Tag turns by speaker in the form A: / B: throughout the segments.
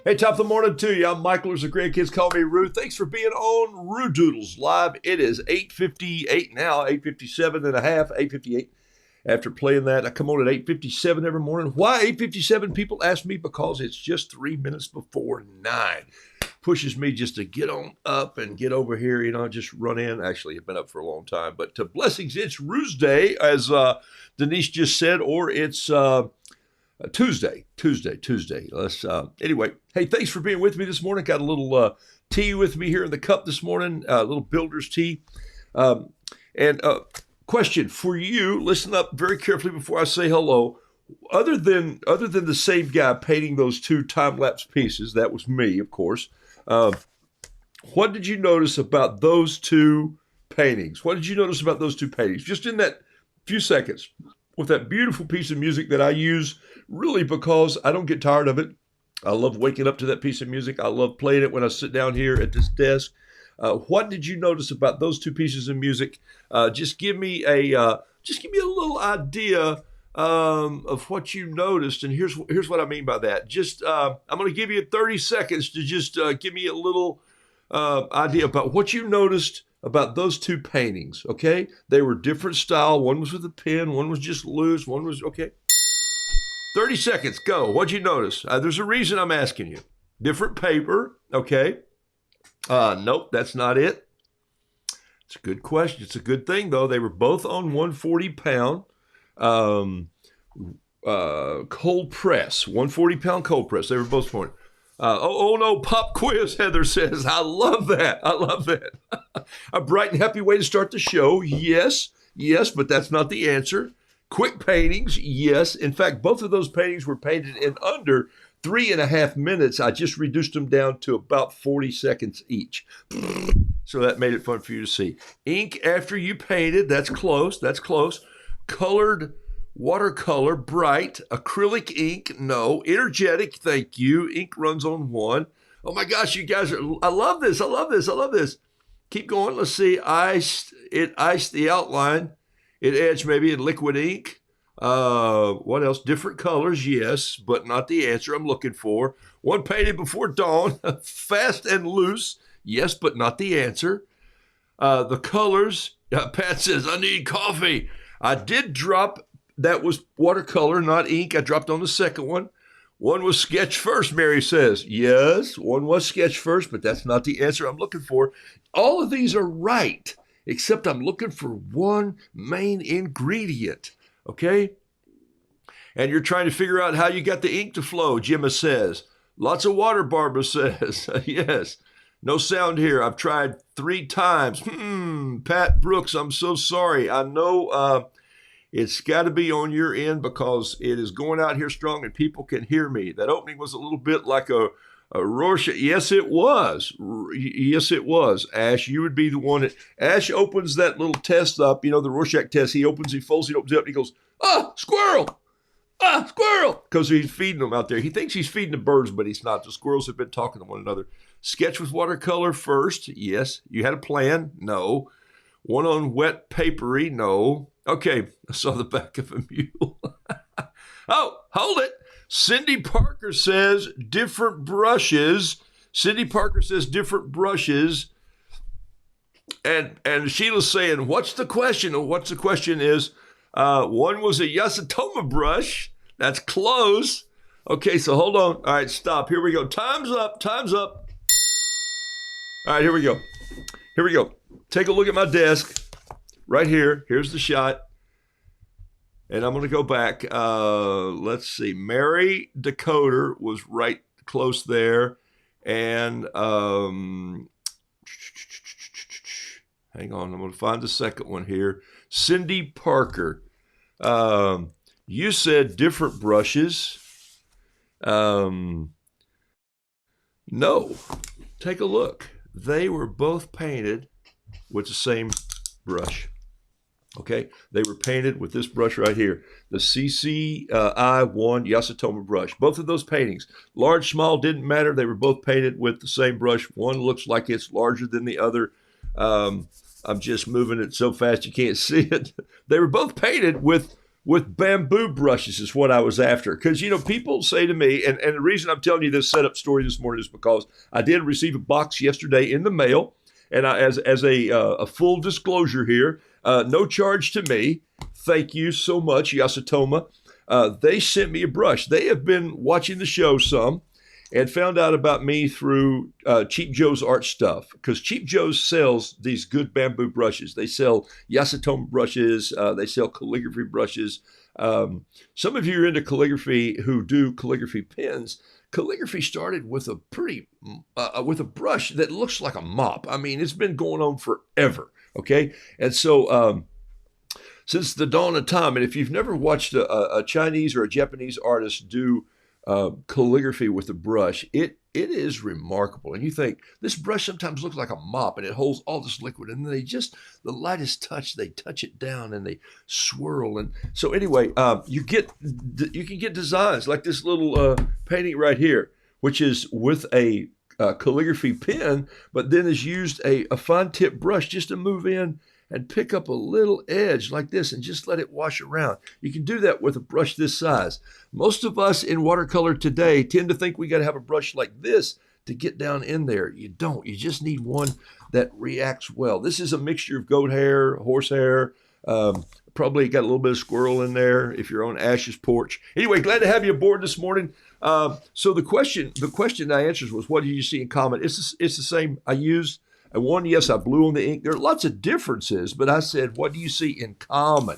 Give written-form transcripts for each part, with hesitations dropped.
A: Hey, top of the morning to you. I'm Michael, as the grandkids call me Roo. Thanks for being on Roodoodles Live. It is 8:58 now, 8:57 and a half, 8:58. After playing that, I come on at 8:57 every morning. Why 8:57? People ask me because it's just 3 minutes before 9. Pushes me just to get on up and get over here, just run in. Actually, I've been up for a long time. But to blessings, it's Roo's Day, as Denise just said, or it's Tuesday. Let's anyway. Hey, thanks for being with me this morning. Got a little tea with me here in the cup this morning. A little builder's tea. And question for you. Listen up very carefully before I say hello. Other than the same guy painting those two time-lapse pieces, that was me, of course. What did you notice about those two paintings? What did you notice about those two paintings? Just in that few seconds, with that beautiful piece of music that I use really because I don't get tired of it. I love waking up to that piece of music. I love playing it when I sit down here at this desk. What did you notice about those two pieces of music? Just give me a little idea of what you noticed. And here's what I mean by that. I'm going to give you 30 seconds to just give me a little idea about what you noticed about those two paintings, okay? They were different style. One was with a pen. One was just loose. One was, okay. 30 seconds, go. What'd you notice? There's a reason I'm asking you. Different paper, okay? Nope, that's not it. It's a good question. It's a good thing, though. They were both on 140-pound cold press. 140-pound cold press. They were both on. Oh no, pop quiz, Heather says. I love that. A bright and happy way to start the show. Yes, but that's not the answer. Quick paintings, yes. In fact, both of those paintings were painted in under 3.5 minutes. I just reduced them down to about 40 seconds each. So that made it fun for you to see. Ink after you painted, that's close. Colored watercolor, bright. Acrylic ink, no. Energetic, thank you. Ink runs on 1. Oh my gosh, you guys I love this. Keep going, let's see. It iced the outline. It edged maybe in liquid ink. What else? Different colors, yes, but not the answer I'm looking for. One painted before dawn, fast and loose, yes, but not the answer. The colors, Pat says, I need coffee. I did drop, that was watercolor, not ink. I dropped on the second one. One was sketch first, Mary says. Yes, one was sketch first, but that's not the answer I'm looking for. All of these are right, except I'm looking for one main ingredient, okay? And you're trying to figure out how you got the ink to flow, Gemma says. Lots of water, Barbara says. Yes. No sound here. I've tried 3 times. Pat Brooks, I'm so sorry. I know it's got to be on your end because it is going out here strong and people can hear me. That opening was a little bit like a Rorschach. Yes, it was. Ash, you would be the one that... Ash opens that little test up, the Rorschach test. He folds it up, and he goes, squirrel! Squirrel! Because he's feeding them out there. He thinks he's feeding the birds, but he's not. The squirrels have been talking to one another. Sketch with watercolor first. Yes. You had a plan? No. One on wet papery? No. Okay. I saw the back of a mule. Oh, hold it. Cindy Parker says different brushes. And Sheila's saying, what's the question? What's the question is, one was a Yasutoma brush. That's close. Okay, so hold on. All right, stop. Here we go. Time's up. All right, here we go. Take a look at my desk. Right here. Here's the shot. And I'm going to go back. Let's see. Mary Decoder was right close there. And hang on. I'm going to find the second one here. Cindy Parker. You said different brushes. No. Take a look. They were both painted with the same brush. Okay, they were painted with this brush right here, the CCI1 Yasutoma brush. Both of those paintings, large, small, didn't matter. They were both painted with the same brush. One looks like it's larger than the other. I'm just moving it so fast you can't see it. They were both painted with with bamboo brushes is what I was after. Because, you know, people say to me, and the reason I'm telling you this setup story this morning is because I did receive a box yesterday in the mail. And as a full disclosure here, no charge to me. Thank you so much, Yasutoma. They sent me a brush. They have been watching the show some and found out about me through Cheap Joe's Art Stuff, because Cheap Joe's sells these good bamboo brushes. They sell Yasutoma brushes. They sell calligraphy brushes. Some of you are into calligraphy who do calligraphy pens. Calligraphy started with a with a brush that looks like a mop. I mean, it's been going on forever. Okay, and so since the dawn of time, and if you've never watched a Chinese or a Japanese artist do calligraphy with a brush, it is remarkable. And you think, this brush sometimes looks like a mop and it holds all this liquid, and then they just, the lightest touch, they touch it down and they swirl. And so anyway, you can get designs like this little painting right here, which is with a calligraphy pen, but then is used a fine tip brush just to move in and pick up a little edge like this and just let it wash around. You can do that with a brush this size. Most of us in watercolor today tend to think we got to have a brush like this to get down in there. You don't. You just need one that reacts well. This is a mixture of goat hair, horse hair, probably got a little bit of squirrel in there if you're on Ash's porch. Anyway, glad to have you aboard this morning. So the question I answered was, what did you see in common? It's the same I used. And one, yes, I blew on the ink. There are lots of differences, but I said, what do you see in common?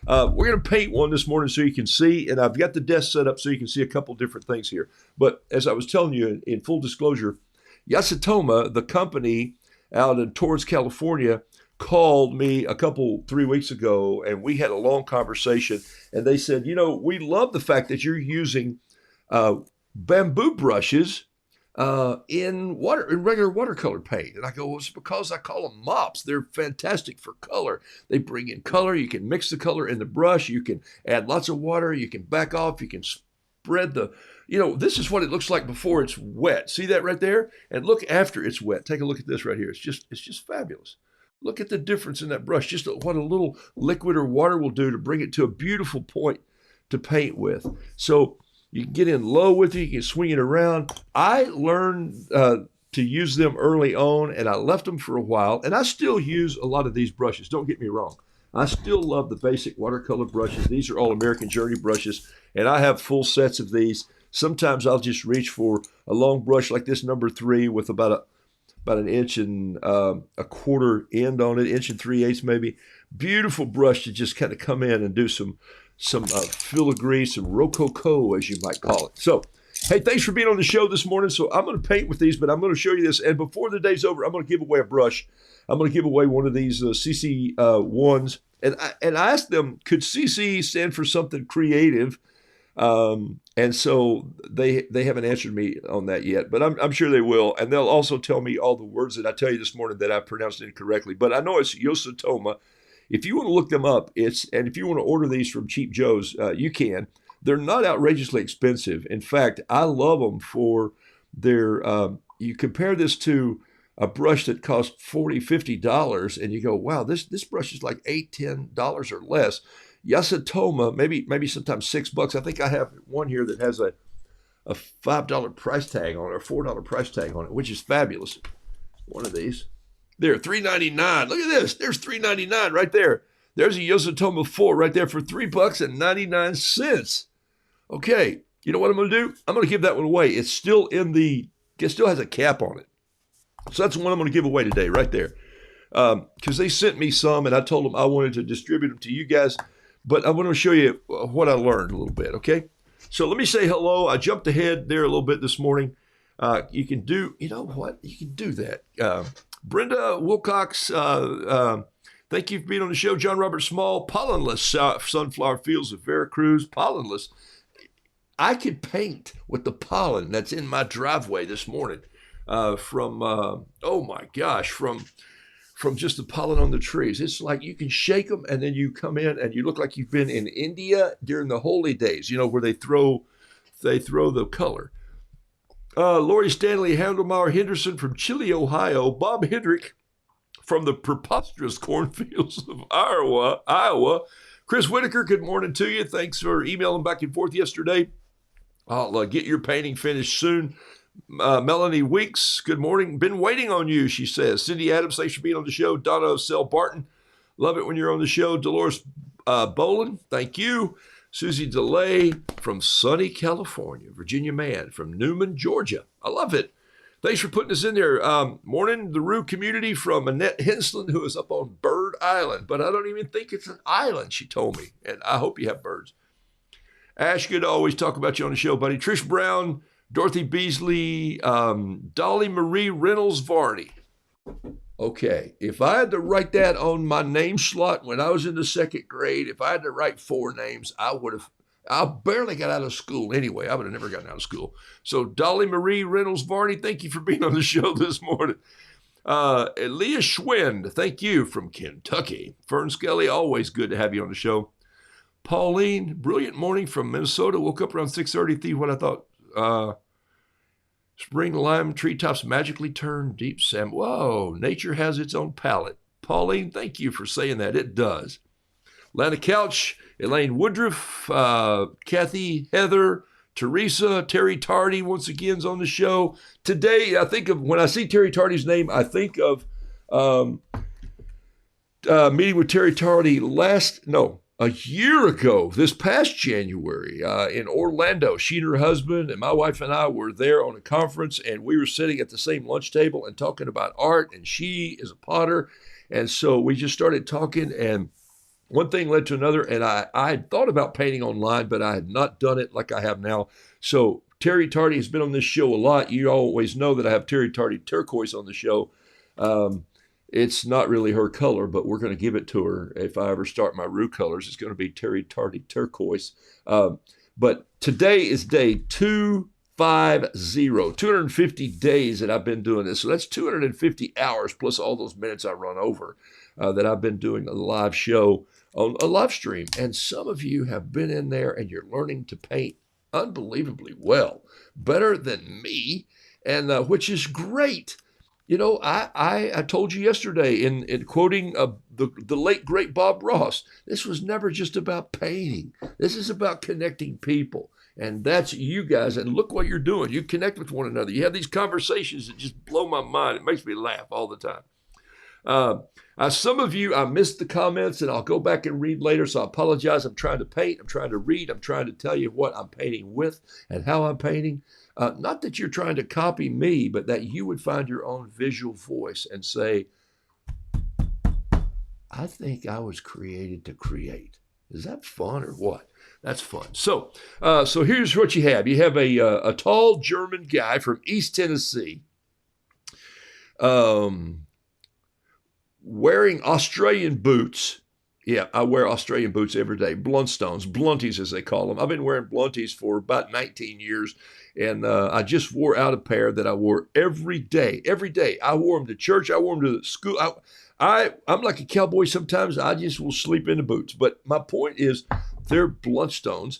A: We're going to paint one this morning so you can see, and I've got the desk set up so you can see a couple different things here. But as I was telling you, in full disclosure, Yasutoma, the company out in Torrance, California, called me 3 weeks ago, and we had a long conversation, and they said, you know, we love the fact that you're using bamboo brushes in regular watercolor paint. And I go, well, it's because I call them mops. They're fantastic for color. They bring in color. You can mix the color in the brush. You can add lots of water. You can back off. You can spread this is what it looks like before it's wet. See that right there? And look after it's wet. Take a look at this right here. It's just fabulous. Look at the difference in that brush. Just what a little liquid or water will do to bring it to a beautiful point to paint with. So you can get in low with it. You can swing it around. I learned to use them early on, and I left them for a while. And I still use a lot of these brushes. Don't get me wrong. I still love the basic watercolor brushes. These are all American Journey brushes, and I have full sets of these. Sometimes I'll just reach for a long brush like this, number 3, with about an inch and a quarter end on it, inch and 3/8 maybe. Beautiful brush to just kind of come in and do some filigree, some rococo, as you might call it. So, hey, thanks for being on the show this morning. So I'm going to paint with these, but I'm going to show you this. And before the day's over, I'm going to give away a brush. I'm going to give away one of these CC ones. And I asked them, could CC stand for something creative? And so they haven't answered me on that yet, but I'm sure they will. And they'll also tell me all the words that I tell you this morning that I pronounced incorrectly. But I know it's Yasutoma. If you want to look them up, and if you want to order these from Cheap Joe's, you can. They're not outrageously expensive. In fact, I love them for their, you compare this to a brush that costs $40, $50, and you go, wow, this brush is like $8, $10 or less. Yasutoma, maybe sometimes $6. I think I have one here that has a $5 price tag on it, or $4 price tag on it, which is fabulous. One of these. There, $3.99. Look at this. There's $3.99 right there. There's a Yasutoma 4 right there for $3.99. Okay, you know what I'm going to do? I'm going to give that one away. It still has a cap on it. So that's the one I'm going to give away today, right there. Because they sent me some, and I told them I wanted to distribute them to you guys. But I want to show you what I learned a little bit, okay? So let me say hello. I jumped ahead there a little bit this morning. You can do that. Brenda Wilcox, thank you for being on the show. John Robert Small, pollenless sunflower fields of Veracruz, pollenless. I could paint with the pollen that's in my driveway this morning from just the pollen on the trees. It's like you can shake them, and then you come in and you look like you've been in India during the holy days, where they throw the color. Lori Stanley Handelmauer Henderson from Chile, Ohio. Bob Hendrick from the preposterous cornfields of Iowa. Chris Whitaker, good morning to you. Thanks for emailing back and forth yesterday. I'll get your painting finished soon. Melanie Weeks, good morning. Been waiting on you, she says. Cindy Adams, thanks for being on the show. Donna O'Sell Barton, love it when you're on the show. Dolores Boland, thank you. Susie DeLay from sunny California. Virginia Mann from Newman, Georgia. I love it. Thanks for putting us in there. Morning, the Roo community from Annette Hensland, who is up on Bird Island, but I don't even think it's an island, she told me, and I hope you have birds. Ash, good to always talk about you on the show, buddy. Trish Brown, Dorothy Beasley, Dolly Marie Reynolds Varney. Okay, if I had to write that on my name slot when I was in the second grade, if I had to write 4 names, I barely got out of school anyway. I would have never gotten out of school. So Dolly Marie Reynolds Varney, thank you for being on the show this morning. Leah Schwind, thank you from Kentucky. Fern Skelly, always good to have you on the show. Pauline, brilliant morning from Minnesota. Woke up around 6:30. Think what I thought. Spring lime treetops magically turn deep salmon. Whoa, nature has its own palette. Pauline, thank you for saying that. It does. Lana Couch, Elaine Woodruff, Kathy, Heather, Teresa, Terry Tardy once again is on the show. Today, I think of, when I see Terry Tardy's name, I think of meeting with Terry Tardy a year ago, this past January in Orlando. She and her husband and my wife and I were there on a conference, and we were sitting at the same lunch table and talking about art, and she is a potter. And so we just started talking, and one thing led to another, and I had thought about painting online, but I had not done it like I have now. So Terry Tardy has been on this show a lot. You always know that I have Terry Tardy turquoise on the show. It's not really her color, but we're going to give it to her. If I ever start my Roo colors, it's going to be Terry Tardy turquoise. But today is day 250 days that I've been doing this. So that's 250 hours plus all those minutes I run over that I've been doing a live show on a live stream. And some of you have been in there and you're learning to paint unbelievably well, better than me, and which is great. You know, I told you yesterday in quoting the late, great Bob Ross, this was never just about painting. This is about connecting people. And that's you guys. And look what you're doing. You connect with one another. You have these conversations that just blow my mind. It makes me laugh all the time. Some of you, I missed the comments, and I'll go back and read later, so I apologize. I'm trying to paint. I'm trying to read. I'm trying to tell you what I'm painting with and how I'm painting. Not that you're trying to copy me, but that you would find your own visual voice and say, I think I was created to create. Is that fun or what? That's fun. So here's what you have. You have a tall German guy from East Tennessee wearing Australian boots. Yeah, I wear Australian boots every day. Bluntstones, blunties as they call them. I've been wearing blunties for about 19 years. And I just wore out a pair that I wore every day. Every day. I wore them to church. I wore them to school. I'm like a cowboy sometimes. I just will sleep in the boots. But my point is, they're Bluntstones.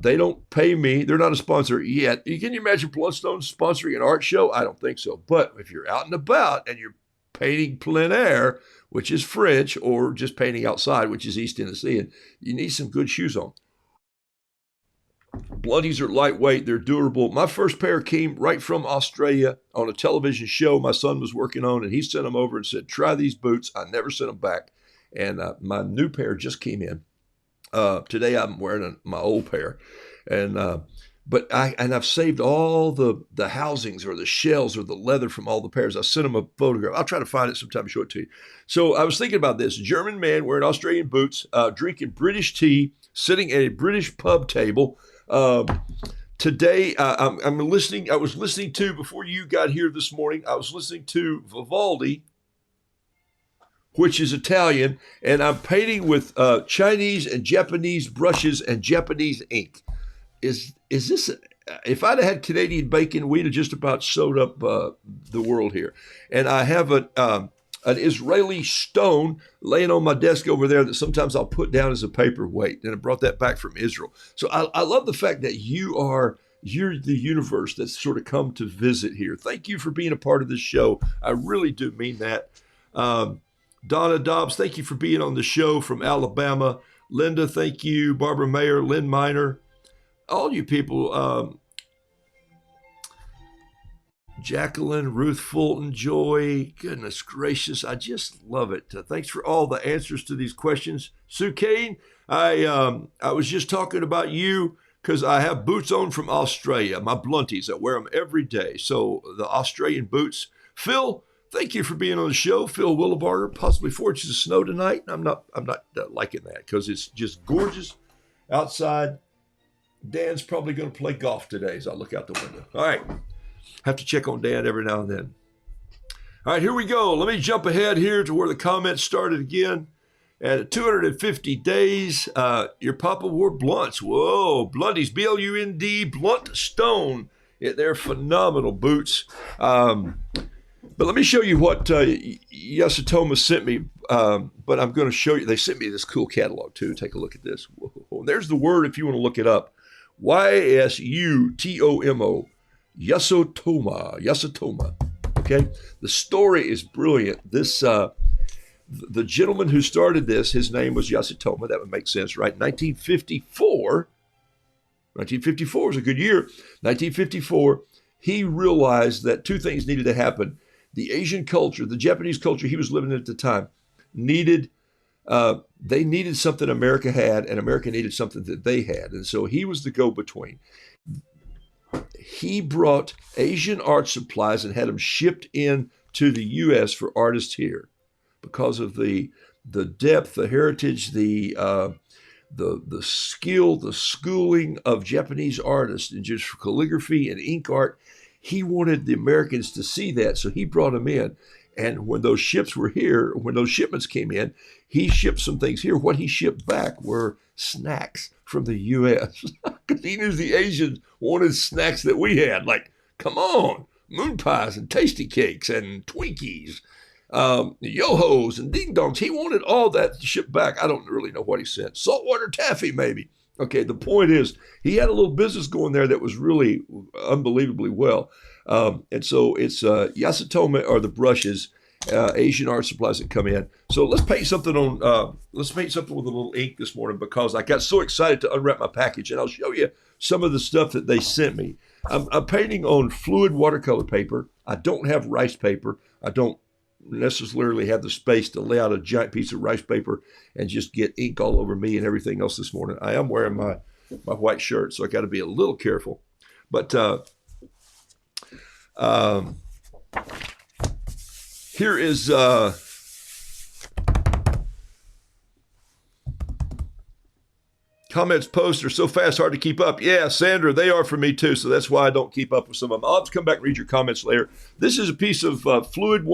A: They don't pay me. They're not a sponsor yet. Can you imagine Bluntstones sponsoring an art show? I don't think so. But if you're out and about and you're painting plein air, which is French, or just painting outside, which is East Tennessee, and you need some good shoes on. Blunties are lightweight. They're durable. My first pair came right from Australia on a television show my son was working on, and he sent them over and said, try these boots. I never sent them back. And my new pair just came in. Today I'm wearing my old pair. And but I've saved all the housings or the shells or the leather from all the pairs. I sent them a photograph. I'll try to find it sometime and show it to you. So I was thinking about this. German man wearing Australian boots, drinking British tea, sitting at a British pub table. Today, I'm listening. I was listening to, before you got here this morning, I was listening to Vivaldi, which is Italian, and I'm painting with Chinese and Japanese brushes and Japanese ink. Is this? If I'd had Canadian bacon, we'd have just about sewed up the world here. And I have an Israeli stone laying on my desk over there that sometimes I'll put down as a paperweight. And I brought that back from Israel. So I love the fact that you're the universe that's sort of come to visit here. Thank you for being a part of this show. I really do mean that. Donna Dobbs, thank you for being on the show from Alabama. Linda, thank you. Barbara Mayer, Lynn Miner, all you people. Jacqueline, Ruth Fulton, Joy, goodness gracious, I just love it. Thanks for all the answers to these questions. Sue Kane, I was just talking about you because I have boots on from Australia, my blunties. I wear them every day. So the Australian boots. Phil, thank you for being on the show. Phil Willibarger, possibly 4 inches of snow tonight. I'm not liking that because it's just gorgeous outside. Dan's probably going to play golf today as I look out the window. All right. Have to check on Dan every now and then. All right, here we go. Let me jump ahead here to where the comments started again. At 250 days, your Papa wore blunts. Whoa, blunties, B-L-U-N-D, blunt stone. Yeah, they're phenomenal boots. But let me show you what Yasutoma sent me. But I'm going to show you. They sent me this cool catalog, too. Take a look at this. Whoa. There's the word if you want to look it up. Y-S-U-T-O-M-O. Yasutoma. Okay, the story is brilliant. This the gentleman who started this, his name was Yasutoma. That would make sense, right? 1954 was a good year. 1954, he realized that 2 things needed to happen. The Asian culture, the Japanese culture he was living in at the time, needed something America had, and America needed something that they had, and so he was the go-between. He brought Asian art supplies and had them shipped in to the U.S. for artists here because of the depth, the heritage, the skill, the schooling of Japanese artists and just for calligraphy and ink art. He wanted the Americans to see that, so he brought them in. And when those ships were here, when those shipments came in, he shipped some things here. What he shipped back were snacks from the U.S. because he knew the Asians wanted snacks that we had. Like, come on, moon pies and tasty cakes and Twinkies, yo-hos and ding-dongs. He wanted all that shipped back. I don't really know what he sent. Saltwater taffy, maybe. Okay, the point is, he had a little business going there that was really unbelievably well. And so it's Yasutoma or the brushes, Asian art supplies that come in. So let's paint something on. Let's paint something with a little ink this morning because I got so excited to unwrap my package, and I'll show you some of the stuff that they sent me. I'm painting on fluid watercolor paper. I don't have rice paper. I don't necessarily have the space to lay out a giant piece of rice paper and just get ink all over me and everything else this morning. I am wearing my white shirt, so I got to be a little careful. But here is comments posts are so fast, hard to keep up. Yeah, Sandra, they are for me too, so that's why I don't keep up with some of them. I'll have to come back and read your comments later. This is a piece of fluid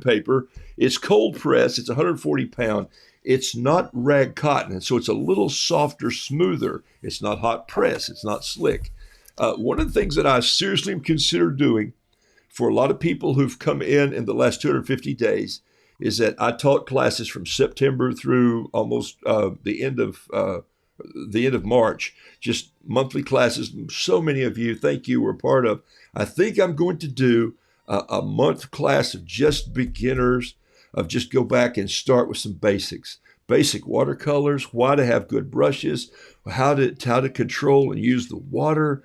A: paper. It's cold press. It's 140 pound. It's not rag cotton, and so it's a little softer, smoother. It's not hot press. It's not slick. One of the things that I seriously consider doing for a lot of people who've come in the last 250 days is that I taught classes from September through almost the end of March, just monthly classes. So many of you, thank you, were part of. I think I'm going to do a month class of just beginners, of just go back and start with some basics. Basic watercolors, why to have good brushes, how to control and use the water,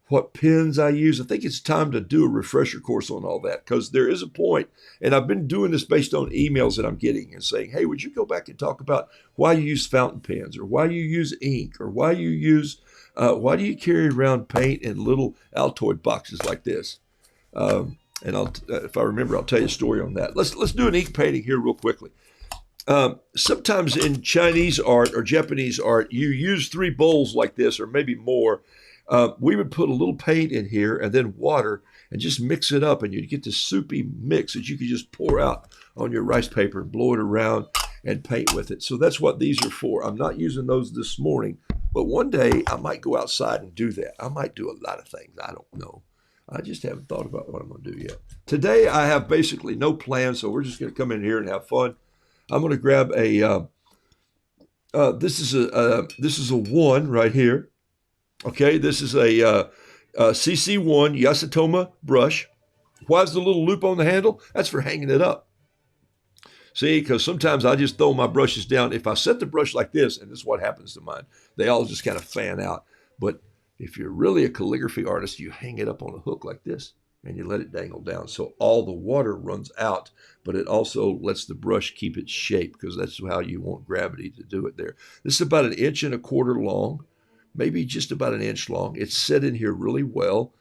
A: what pens I use. I think it's time to do a refresher course on all that because there is a point, and I've been doing this based on emails that I'm getting and saying, hey, would you go back and talk about why you use fountain pens or why you use ink or why do you carry around paint in little Altoid boxes like this? And if I remember, I'll tell you a story on that. Let's do an ink painting here real quickly. Sometimes in Chinese art or Japanese art, you use 3 bowls like this or maybe more. We would put a little paint in here and then water and just mix it up, and you'd get this soupy mix that you could just pour out on your rice paper and blow it around and paint with it. So that's what these are for. I'm not using those this morning, but one day I might go outside and do that. I might do a lot of things. I don't know. I just haven't thought about what I'm going to do yet. Today I have basically no plan, so we're just going to come in here and have fun. I'm going to grab a. This is a 1 right here. Okay, this is a CC1 Yasutoma brush. Why is the little loop on the handle? That's for hanging it up. See, because sometimes I just throw my brushes down. If I set the brush like this, and this is what happens to mine, they all just kind of fan out. But if you're really a calligraphy artist, you hang it up on a hook like this, and you let it dangle down. So all the water runs out, but it also lets the brush keep its shape, because that's how you want gravity to do it there. This is about 1.25 inches long, maybe just about 1 inch long. It's set in here really well.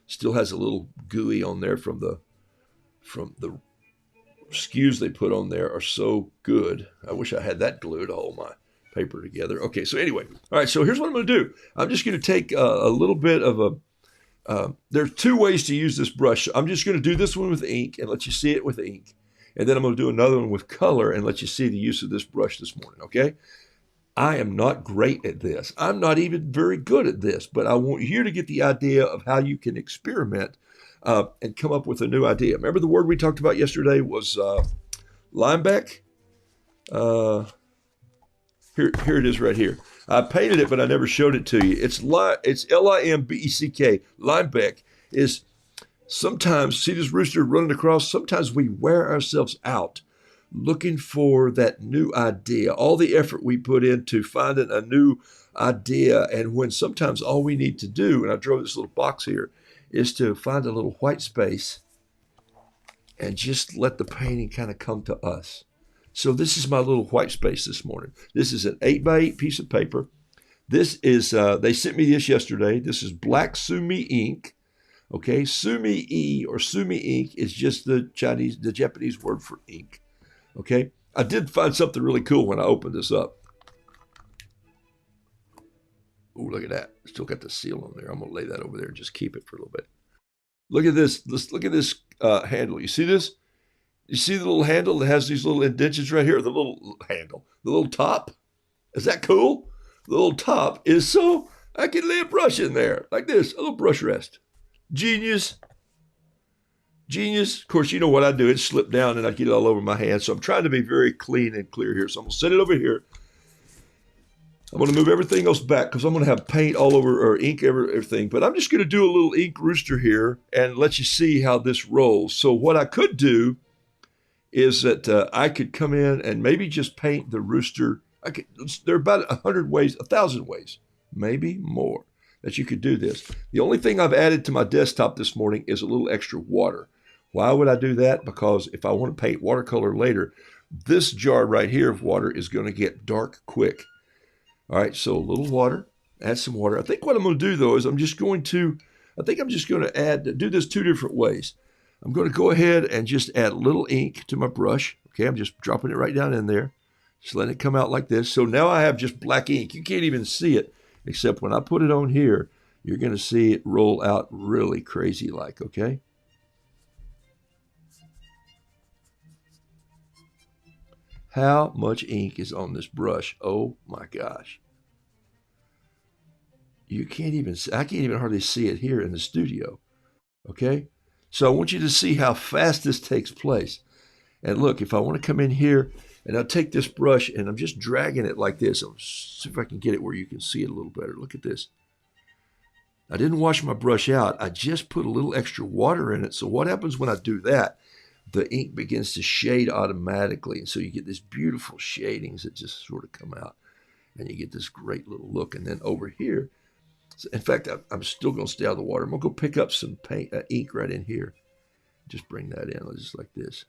A: Still has a little gooey on there from the skews they put on there are so good. I wish I had that glue to hold my paper together. Okay, so anyway, all right, so here's what I'm going to do. I'm just going to take a little bit of there's 2 ways to use this brush. I'm just going to do this one with ink and let you see it with ink. And then I'm going to do another one with color and let you see the use of this brush this morning, okay? I am not great at this. I'm not even very good at this, but I want you to get the idea of how you can experiment and come up with a new idea. Remember the word we talked about yesterday was Limebeck? Here it is right here. I painted it, but I never showed it to you. It's L-I-M-B-E-C-K. Limebeck is sometimes, see this rooster running across? Sometimes we wear ourselves out looking for that new idea, all the effort we put into finding a new idea. And when sometimes all we need to do, and I drew this little box here, is to find a little white space and just let the painting kind of come to us. So this is my little white space this morning. This is an 8x8 piece of paper. This is, they sent me this yesterday. This is black Sumi Ink. Okay, Sumi E or Sumi Ink is just the Japanese word for ink. Okay, I did find something really cool when I opened this up. Oh, look at that. Still got the seal on there. I'm going to lay that over there and just keep it for a little bit. Look at this. Let's look at this handle. You see this? You see the little handle that has these little indentions right here? The little handle, the little top. Is that cool? The little top is so I can lay a brush in there like this, a little brush rest. Genius. Genius. Of course, you know what I do. It slipped down and I get it all over my hand. So I'm trying to be very clean and clear here. So I'm going to set it over here. I'm going to move everything else back because I'm going to have paint all over or ink everything. But I'm just going to do a little ink rooster here and let you see how this rolls. So what I could do is that I could come in and maybe just paint the rooster. There are about 100 ways, 1,000 ways, maybe more that you could do this. The only thing I've added to my desktop this morning is a little extra water. Why would I do that? Because if I want to paint watercolor later, this jar right here of water is going to get dark quick. All right, so a little water, add some water. I think what I'm going to do though is I'm just going to do this 2 different ways. I'm going to go ahead and just add a little ink to my brush. Okay, I'm just dropping it right down in there. Just letting it come out like this. So now I have just black ink. You can't even see it, except when I put it on here, you're going to see it roll out really crazy like, okay? How much ink is on this brush? Oh my gosh. You can't even see, I can't even hardly see it here in the studio, okay? So I want you to see how fast this takes place. And look, if I want to come in here and I'll take this brush and I'm just dragging it like this. I'll see if I can get it where you can see it a little better. Look at this. I didn't wash my brush out. I just put a little extra water in it. So what happens when I do that? The ink begins to shade automatically. And so you get these beautiful shadings that just sort of come out. And you get this great little look. And then over here, in fact, I'm still going to stay out of the water. I'm going to go pick up some paint, ink right in here. Just bring that in, just like this.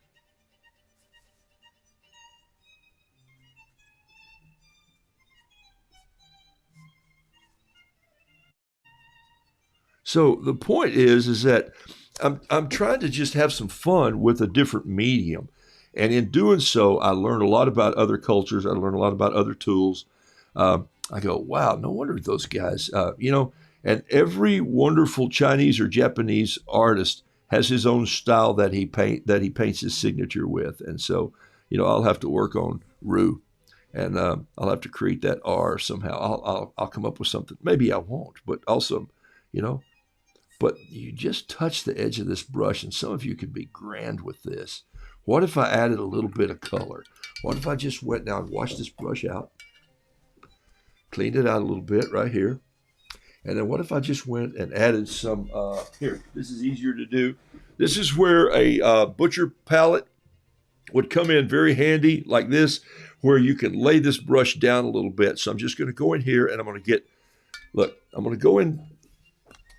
A: So the point is that I'm trying to just have some fun with a different medium. And in doing so, I learn a lot about other cultures. I learn a lot about other tools. I go, wow, no wonder those guys, and every wonderful Chinese or Japanese artist has his own style that he paints his signature with. And so, I'll have to work on Ru, and I'll have to create that R somehow. I'll come up with something. Maybe I won't, but also, but you just touch the edge of this brush, and some of you could be grand with this. What if I added a little bit of color? What if I just went now and washed this brush out? Cleaned it out a little bit right here. And then what if I just went and added some, here, this is easier to do. This is where a butcher palette would come in very handy like this, where you can lay this brush down a little bit. So I'm just going to go in here and I'm going to get, look, I'm going to go in,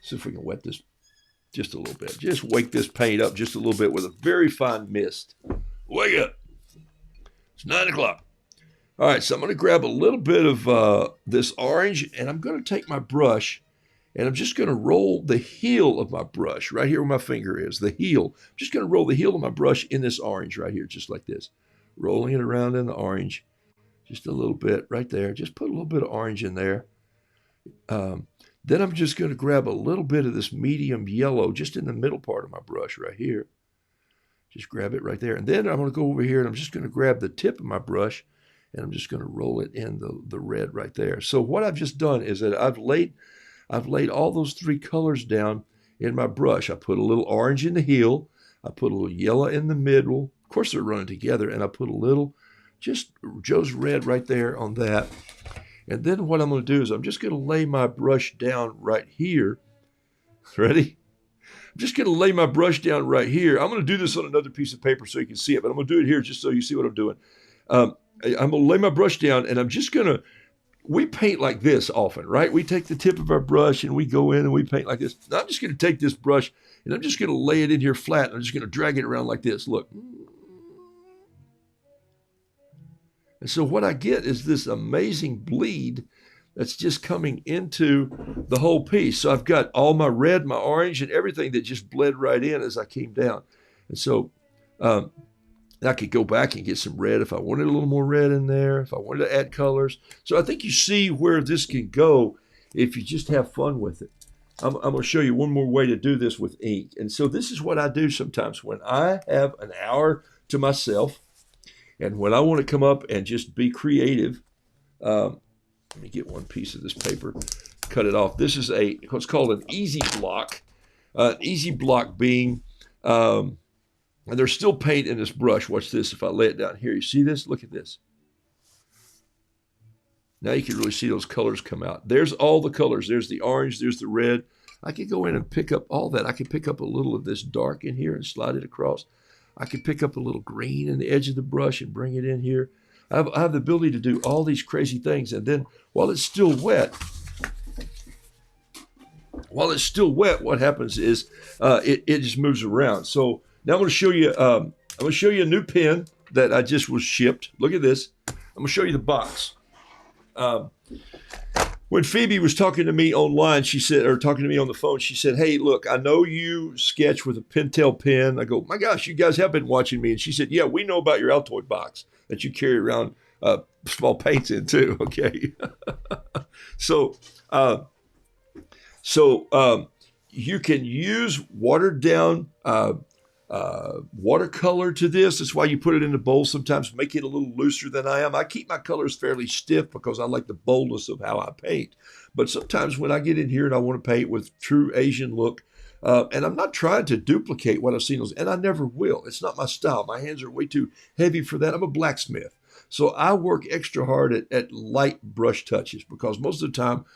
A: see if we can wet this just a little bit. Just wake this paint up just a little bit with a very fine mist. Wake up. It's 9 o'clock. All right, so I'm going to grab a little bit of this orange, and I'm going to take my brush, and I'm just going to roll the heel of my brush right here where my finger is, the heel. I'm just going to roll the heel of my brush in this orange right here, just like this. Rolling it around in the orange, just a little bit right there. Just put a little bit of orange in there. Then I'm just going to grab a little bit of this medium yellow just in the middle part of my brush right here. Just grab it right there. And then I'm going to go over here and I'm just going to grab the tip of my brush and I'm just going to roll it in the red right there. So what I've just done is that I've laid all those three colors down in my brush. I put a little orange in the heel. I put a little yellow in the middle. Of course, they're running together. And I put a little, just Joe's red right there on that. And then what I'm going to do is I'm just going to lay my brush down right here. Ready? I'm just going to lay my brush down right here. I'm going to do this on another piece of paper so you can see it, but I'm going to do it here just so you see what I'm doing. I'm going to lay my brush down, and I'm just going to, we paint like this often, right? We take the tip of our brush, and we go in, and we paint like this. Now, I'm just going to take this brush, and I'm just going to lay it in here flat, and I'm just going to drag it around like this. Look. And so what I get is this amazing bleed that's just coming into the whole piece. So I've got all my red, my orange, and everything that just bled right in as I came down. And so I could go back and get some red if I wanted a little more red in there, if I wanted to add colors. So I think you see where this can go if you just have fun with it. I'm going to show you one more way to do this with ink. And so this is what I do sometimes when I have an hour to myself. And when I want to come up and just be creative, let me get one piece of this paper, cut it off. This is what's called an easy block. Easy block being, and there's still paint in this brush. Watch this. If I lay it down here, you see this? Look at this. Now you can really see those colors come out. There's all the colors. There's the orange. There's the red. I could go in and pick up all that. I could pick up a little of this dark in here and slide it across. I could pick up a little green in the edge of the brush and bring it in here. I have the ability to do all these crazy things. And then while it's still wet, what happens is it just moves around. So now I'm going to show you. I'm going to show you a new pen that I just was shipped. Look at this. I'm going to show you the box. When Phoebe was talking to me online, she said, or talking to me on the phone, she said, "Hey, look, I know you sketch with a Pentel pen." I go, "My gosh, you guys have been watching me." And she said, "Yeah, we know about your Altoid box that you carry around small paints in too." Okay. So you can use watered down watercolor to this. That's why you put it in a bowl sometimes, make it a little looser than I am. I keep my colors fairly stiff because I like the boldness of how I paint. But sometimes when I get in here and I want to paint with true Asian look, and I'm not trying to duplicate what I've seen, and I never will. It's not my style. My hands are way too heavy for that. I'm a blacksmith. So I work extra hard at light brush touches because most of the time,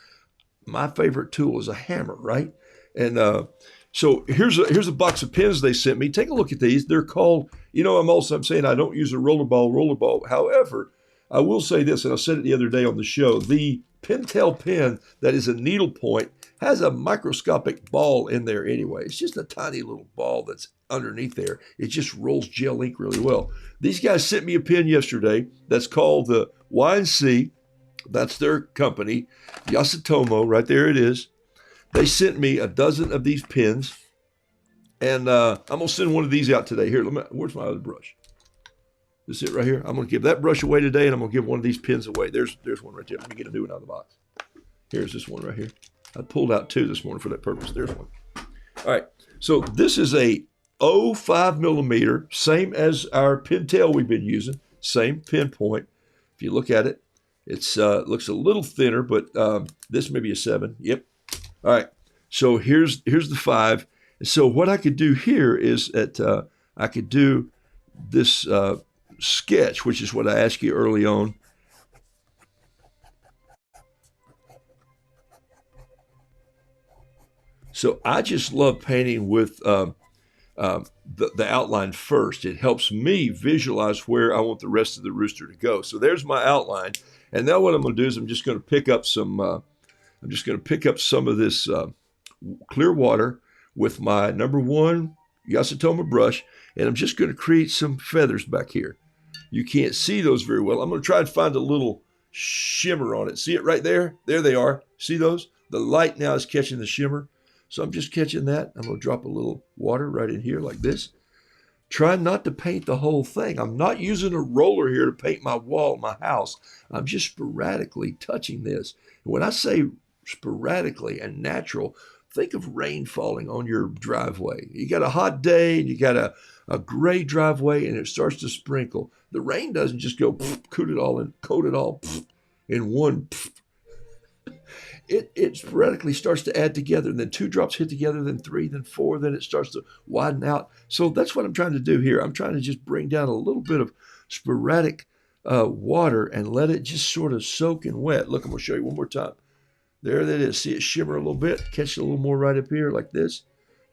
A: my favorite tool is a hammer, right? And so here's a box of pens they sent me. Take a look at these. They're called, I'm saying I don't use a rollerball. However, I will say this, and I said it the other day on the show, the Pentel pen that is a needlepoint has a microscopic ball in there anyway. It's just a tiny little ball that's underneath there. It just rolls gel ink really well. These guys sent me a pen yesterday that's called the Y&C. That's their company, Yasutomo, right there it is. They sent me a dozen of these pens, and I'm going to send one of these out today. Here, where's my other brush? This is it right here. I'm going to give that brush away today, and I'm going to give one of these pens away. There's one right there. Let me get a new one out of the box. Here's this one right here. I pulled out two this morning for that purpose. There's one. All right, so this is a 0.5 millimeter, same as our Pentel we've been using, same pinpoint. If you look at it, it's looks a little thinner, but this may be a 7. Yep. All right, so here's the 5. And so what I could do here is that I could do this sketch, which is what I asked you early on. So I just love painting with the outline first. It helps me visualize where I want the rest of the rooster to go. So there's my outline. And now what I'm going to do is I'm just going to pick up some of this clear water with my number 1 Yasutoma brush, and I'm just going to create some feathers back here. You can't see those very well. I'm going to try and find a little shimmer on it. See it right there? There they are. See those? The light now is catching the shimmer. So I'm just catching that. I'm going to drop a little water right in here like this. Try not to paint the whole thing. I'm not using a roller here to paint my wall, my house. I'm just sporadically touching this. And when I say sporadically and natural, think of rain falling on your driveway. You got a hot day and you got a gray driveway and it starts to sprinkle. The rain doesn't just go coat it all in one. It sporadically starts to add together, and then 2 drops hit together, then 3, then 4, then it starts to widen out. So that's what I'm trying to do here. I'm trying to just bring down a little bit of sporadic water and let it just sort of soak and wet. Look, I'm going to show you one more time. There that is. See it shimmer a little bit, catch it a little more right up here like this.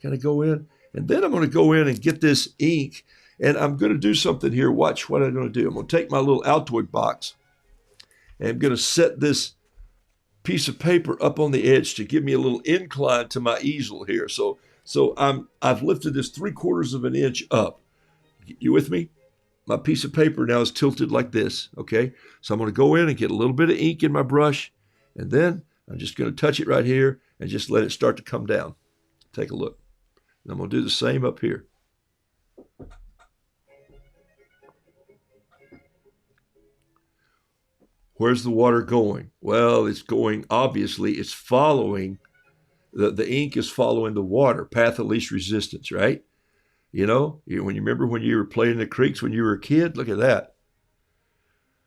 A: Kind of go in. And then I'm going to go in and get this ink, and I'm going to do something here. Watch what I'm going to do. I'm going to take my little Altoid box, and I'm going to set this piece of paper up on the edge to give me a little incline to my easel here. So I've lifted this 3/4 of an inch up. You with me? My piece of paper now is tilted like this, okay? So I'm going to go in and get a little bit of ink in my brush, and then I'm just going to touch it right here and just let it start to come down. Take a look. And I'm going to do the same up here. Where's the water going? Well, it's going, obviously, it's following, the ink is following the water, path of least resistance, right? You know, when you remember when you were playing in the creeks when you were a kid, look at that.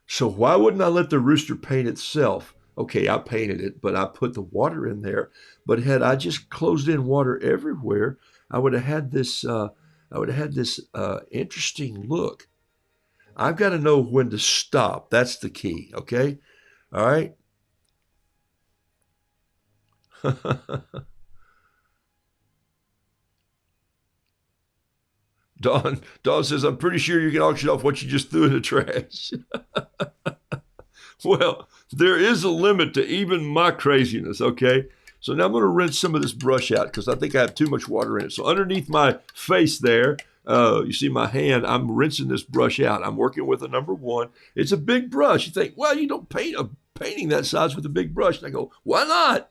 A: So why wouldn't I let the rooster paint itself? Okay, I painted it, but I put the water in there. But had I just closed in water everywhere, I would have had this, interesting look. I've got to know when to stop. That's the key, okay? All right? Dawn says, I'm pretty sure you can auction off what you just threw in the trash. Well, there is a limit to even my craziness, okay? So now I'm going to rinse some of this brush out because I think I have too much water in it. So underneath my face there, you see my hand, I'm rinsing this brush out. I'm working with a number 1. It's a big brush. You think, well, you don't paint a painting that size with a big brush. And I go, why not?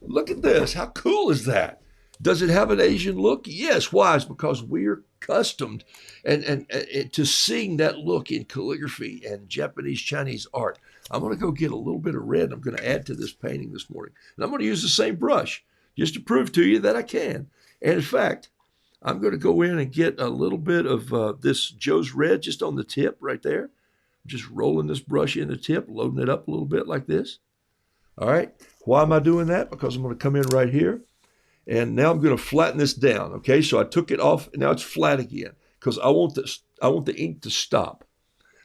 A: Look at this. How cool is that? Does it have an Asian look? Yes. Why? It's because we're accustomed and to seeing that look in calligraphy and Japanese Chinese art. I'm going to go get a little bit of red. I'm going to add to this painting this morning. And I'm going to use the same brush just to prove to you that I can. And in fact, I'm going to go in and get a little bit of this Joe's Red just on the tip right there. I'm just rolling this brush in the tip, loading it up a little bit like this. All right. Why am I doing that? Because I'm going to come in right here. And now I'm going to flatten this down. Okay. So I took it off. And now it's flat again because I want the ink to stop.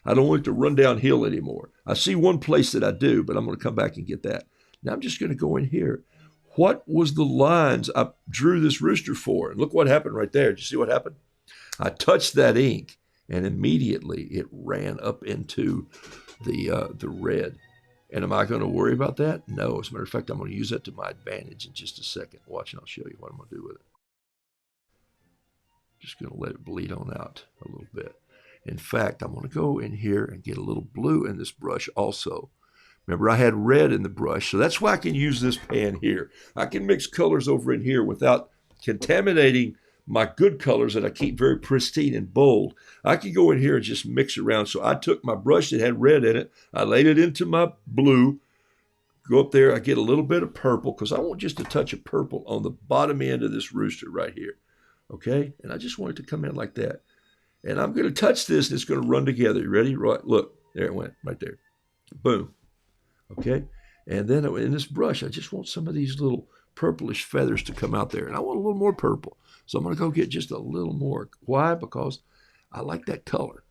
A: I don't want it to run downhill anymore. I see one place that I do, but I'm going to come back and get that. Now I'm just going to go in here. What was the lines I drew this rooster for? And look what happened right there. Did you see what happened? I touched that ink, and immediately it ran up into the red. And am I going to worry about that? No. As a matter of fact, I'm going to use that to my advantage in just a second. Watch, and I'll show you what I'm going to do with it. Just going to let it bleed on out a little bit. In fact, I'm going to go in here and get a little blue in this brush also. Remember, I had red in the brush, so that's why I can use this pan here. I can mix colors over in here without contaminating my good colors that I keep very pristine and bold. I can go in here and just mix around. So I took my brush that had red in it, I laid it into my blue, go up there, I get a little bit of purple because I want just a touch of purple on the bottom end of this rooster right here. Okay, and I just want it to come in like that. And I'm going to touch this, and it's going to run together. You ready? Right. Look, there it went, right there. Boom. Okay. And then in this brush, I just want some of these little purplish feathers to come out there. And I want a little more purple. So I'm going to go get just a little more. Why? Because I like that color.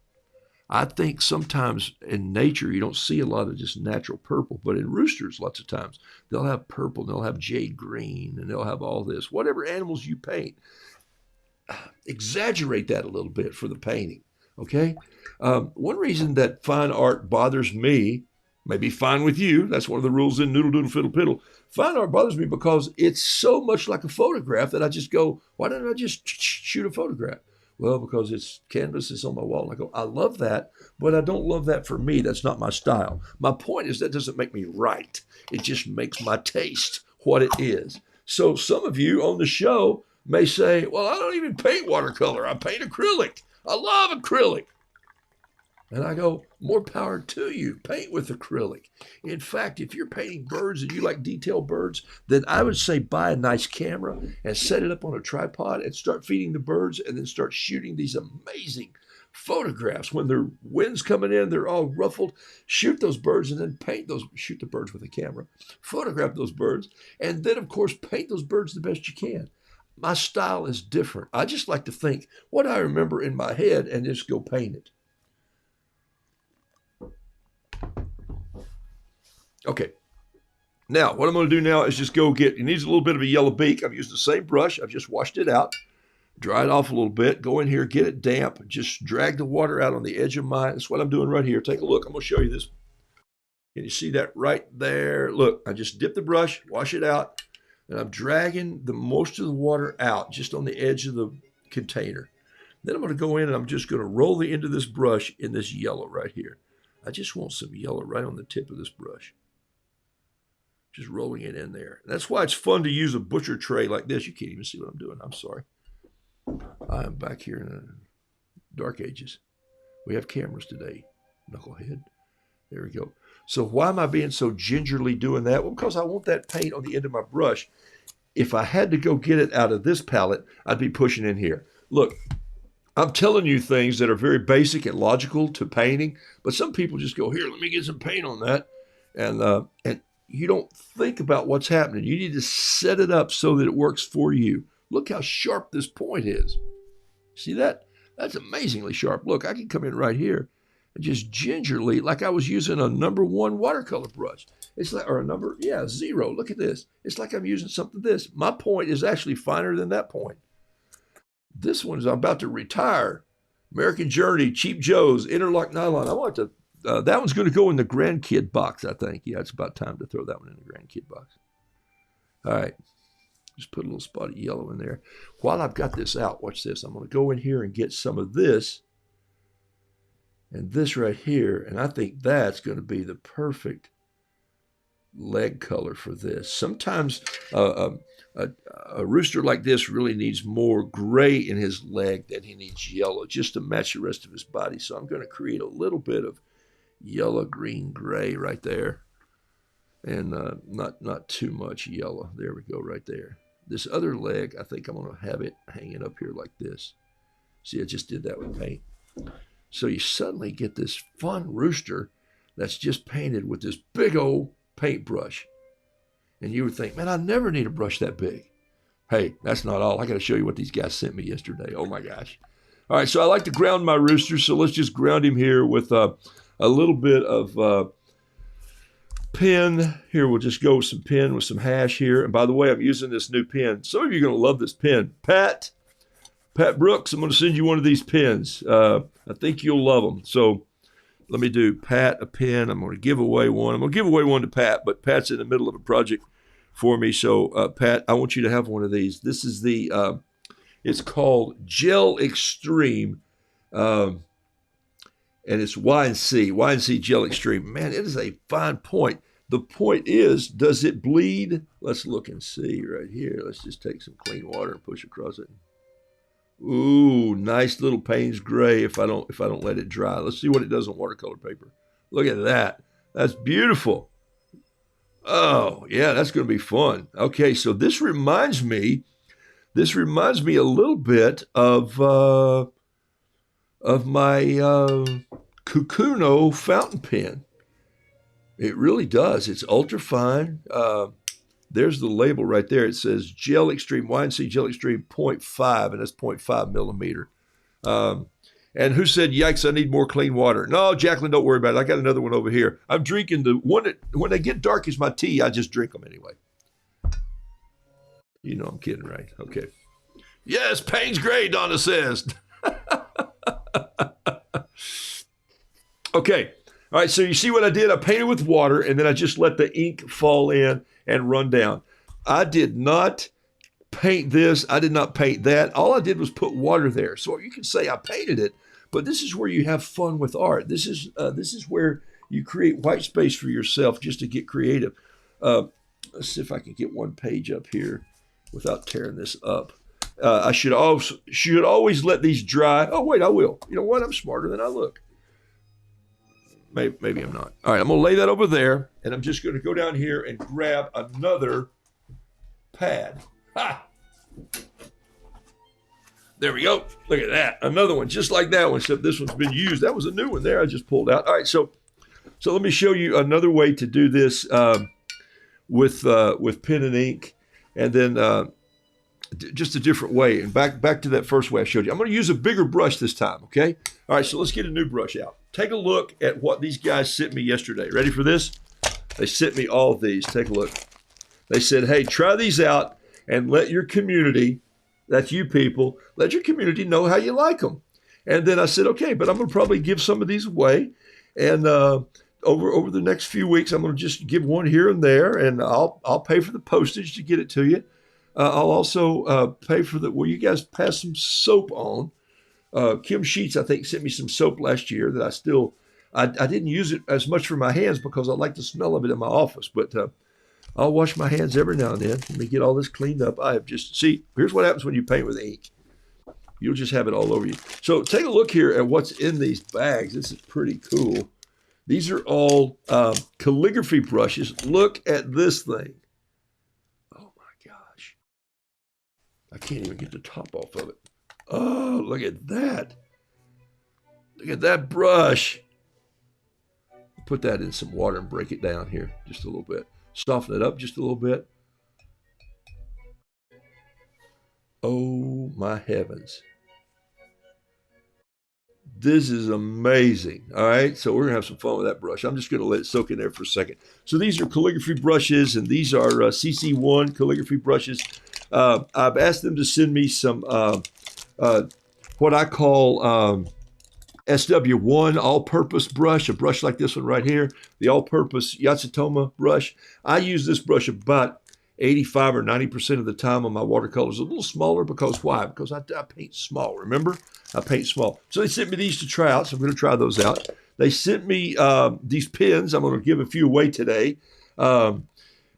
A: I think sometimes in nature, you don't see a lot of just natural purple. But in roosters, lots of times, they'll have purple, and they'll have jade green, and they'll have all this. Whatever animals you paint, exaggerate that a little bit for the painting, okay? One reason that fine art bothers me, may be fine with you, that's one of the rules in Noodle Doodle Fiddle Piddle. Fine art bothers me because it's so much like a photograph that I just go, why don't I just shoot a photograph? Well, because it's canvas, it's on my wall. And I go, I love that, but I don't love that for me. That's not my style. My point is that doesn't make me right. It just makes my taste what it is. So some of you on the show may say, well, I don't even paint watercolor. I paint acrylic. I love acrylic. And I go, more power to you. Paint with acrylic. In fact, if you're painting birds and you like detailed birds, then I would say buy a nice camera and set it up on a tripod and start feeding the birds and then start shooting these amazing photographs. When the wind's coming in, they're all ruffled. Shoot those birds and then paint those. Shoot the birds with a camera. Photograph those birds. And then, of course, paint those birds the best you can. My style is different. I just like to think what I remember in my head and just go paint it. Okay, now what I'm going to do now is just go get, it needs a little bit of a yellow beak. I've used the same brush. I've just washed it out, dry it off a little bit, go in here, get it damp, just drag the water out on the edge of mine. That's what I'm doing right here. Take a look. I'm going to show you this. Can you see that right there? Look, I just dip the brush, wash it out, and I'm dragging the most of the water out just on the edge of the container. Then I'm going to go in and I'm just going to roll the end of this brush in this yellow right here. I just want some yellow right on the tip of this brush. Just rolling it in there. That's why it's fun to use a butcher tray like this. You can't even see what I'm doing. I'm sorry. I am back here in the dark ages. We have cameras today, knucklehead. There we go. So why am I being so gingerly doing that? Well, because I want that paint on the end of my brush. If I had to go get it out of this palette, I'd be pushing in here. Look, I'm telling you things that are very basic and logical to painting, but some people just go, here, let me get some paint on that. And you don't think about what's happening. You need to set it up so that it works for you. Look how sharp this point is. See that? That's amazingly sharp. Look, I can come in right here and just gingerly, like I was using a number 1 watercolor brush. It's like, or a number, 0. Look at this. It's like I'm using something this. My point is actually finer than that point. This one is I'm about to retire. American Journey, Cheap Joe's, Interlock Nylon. I want to that one's going to go in the grandkid box, I think. Yeah, it's about time to throw that one in the grandkid box. All right. Just put a little spot of yellow in there. While I've got this out, watch this. I'm going to go in here and get some of this and this right here. And I think that's going to be the perfect leg color for this. Sometimes a rooster like this really needs more gray in his leg than he needs yellow, just to match the rest of his body. So I'm going to create a little bit of yellow, green, gray right there. And not too much yellow. There we go, right there. This other leg, I think I'm going to have it hanging up here like this. See, I just did that with paint. So you suddenly get this fun rooster that's just painted with this big old paintbrush. And you would think, man, I never need a brush that big. Hey, that's not all. I got to show you what these guys sent me yesterday. Oh, my gosh. All right, so I like to ground my rooster, so let's just ground him here with a little bit of pen. Here, we'll just go with some pen with some hash here. And by the way, I'm using this new pen. Some of you are going to love this pen. Pat Brooks, I'm going to send you one of these pens. I think you'll love them. So let me do Pat a pen. I'm going to give away one. I'm going to give away one to Pat, but Pat's in the middle of a project for me. So Pat, I want you to have one of these. This is the, it's called Gel Extreme. And it's Y&C Gel Extreme. Man, it is a fine point. The point is, does it bleed? Let's look and see right here. Let's just take some clean water and push across it. Ooh, nice little Payne's gray if I don't let it dry. Let's see what it does on watercolor paper. Look at that. That's beautiful. Oh, yeah, that's going to be fun. Okay, so this reminds me a little bit of my Kukuno fountain pen. It really does. It's ultra fine. There's the label right there. It says Gel Extreme, Y&C Gel Extreme 0.5, and that's 0.5 millimeter. And who said, yikes, I need more clean water? No, Jacqueline, don't worry about it. I got another one over here. I'm drinking the one that, when they get dark as my tea, I just drink them anyway. You know I'm kidding, right? Okay. Yes, paint's great, Donna says. Okay. All right, so you see what I did? I painted with water, and then I just let the ink fall in and run down. I did not paint this. I did not paint that. All I did was put water there. So you can say I painted it, but this is where you have fun with art. This is where you create white space for yourself just to get creative. Let's see if I can get one page up here without tearing this up. I should always let these dry. Oh, wait, I will. You know what? I'm smarter than I look. Maybe I'm not. All right, I'm going to lay that over there, and I'm just going to go down here and grab another pad. Ha! There we go. Look at that. Another one just like that one, except this one's been used. That was a new one there I just pulled out. All right, so let me show you another way to do this with pen and ink, and then just a different way. And back to that first way I showed you. I'm going to use a bigger brush this time, okay? All right, so let's get a new brush out. Take a look at what these guys sent me yesterday. Ready for this? They sent me all of these. Take a look. They said, hey, try these out and let your community, that's you people, let your community know how you like them. And then I said, okay, but I'm going to probably give some of these away. And over the next few weeks, I'm going to just give one here and there, and I'll pay for the postage to get it to you. I'll also pay for will you guys pass some soap on? Kim Sheets, I think, sent me some soap last year that I didn't use it as much for my hands because I like the smell of it in my office, but I'll wash my hands every now and then. Let me get all this cleaned up. Here's what happens when you paint with ink. You'll just have it all over you. So take a look here at what's in these bags. This is pretty cool. These are all calligraphy brushes. Look at this thing. Oh my gosh. I can't even get the top off of it. Oh, look at that. Look at that brush. Put that in some water and break it down here just a little bit. Soften it up just a little bit. Oh my heavens. This is amazing. All right, so we're gonna have some fun with that brush. I'm just gonna let it soak in there for a second. So these are calligraphy brushes, and these are CC1 calligraphy brushes. I've asked them to send me some what I call SW1 all-purpose brush, a brush like this one right here, the all-purpose Yatsutoma brush. I use this brush about 85 or 90% of the time on my watercolors. A little smaller because why? Because I paint small, remember? I paint small. So they sent me these to try out, so I'm going to try those out. They sent me these pens. I'm going to give a few away today.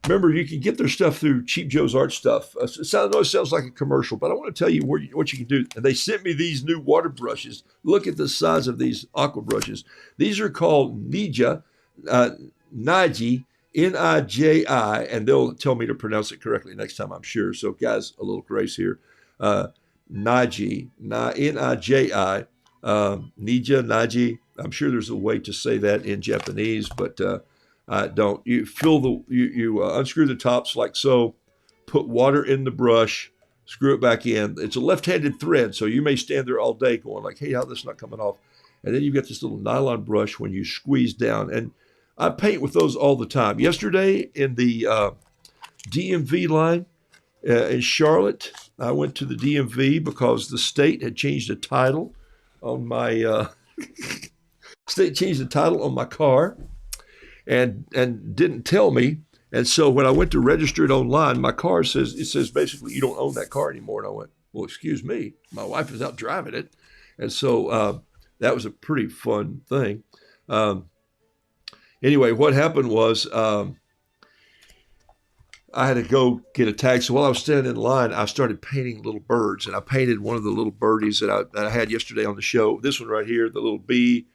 A: Remember, you can get their stuff through Cheap Joe's Art Stuff. I know it sounds like a commercial, but I want to tell you what you can do. And they sent me these new water brushes. Look at the size of these aqua brushes. These are called Niji, N-I-J-I, and they'll tell me to pronounce it correctly next time, I'm sure. So, guys, a little grace here. Niji, N-I-J-I, Niji. I'm sure there's a way to say that in Japanese, but don't. You unscrew the tops like so, put water in the brush, screw it back in. It's a left-handed thread, so you may stand there all day going like, hey, how's this not coming off? And then you've got this little nylon brush when you squeeze down. And I paint with those all the time. Yesterday in the DMV line in Charlotte, I went to the DMV because the state had changed the title on my car. And didn't tell me. And so when I went to register it online, my car says basically you don't own that car anymore. And I went, well, excuse me, my wife is out driving it. And so that was a pretty fun thing. Anyway, what happened was I had to go get a tag. So while I was standing in line, I started painting little birds. And I painted one of the little birdies that I had yesterday on the show. This one right here, the little bee.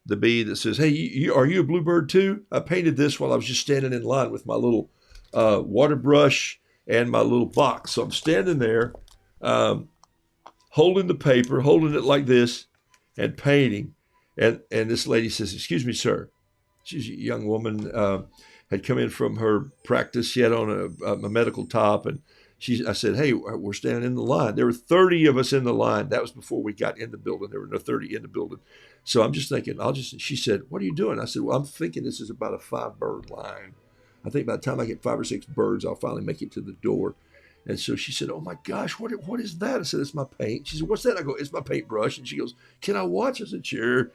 A: The bee that says, hey, are you a bluebird too? I painted this while I was just standing in line with my little water brush and my little box. So I'm standing there holding the paper, holding it like this and painting. And this lady says, excuse me, sir. She's a young woman, had come in from her practice. She had on a medical top. And I said, hey, we're standing in the line. There were 30 of us in the line. That was before we got in the building. There were no 30 in the building. So I'm just thinking, she said, what are you doing? I said, well, I'm thinking this is about a 5-bird line. I think by the time I get 5 or 6 birds, I'll finally make it to the door. And so she said, "Oh my gosh, what is that?" I said, "It's my paint." She said, "What's that?" I go, "It's my paintbrush." And she goes, "Can I watch?" I said, "Sure."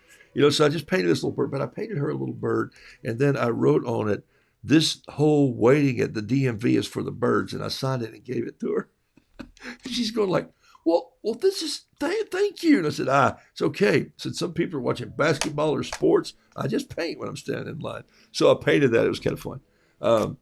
A: So I just painted this little bird, but I painted her a little bird, and then I wrote on it, "This whole waiting at the DMV is for the birds," and I signed it and gave it to her. And she's going like, well, this is, thank you. And I said, it's okay. I said, some people are watching basketball or sports. I just paint when I'm standing in line. So I painted that. It was kind of fun. I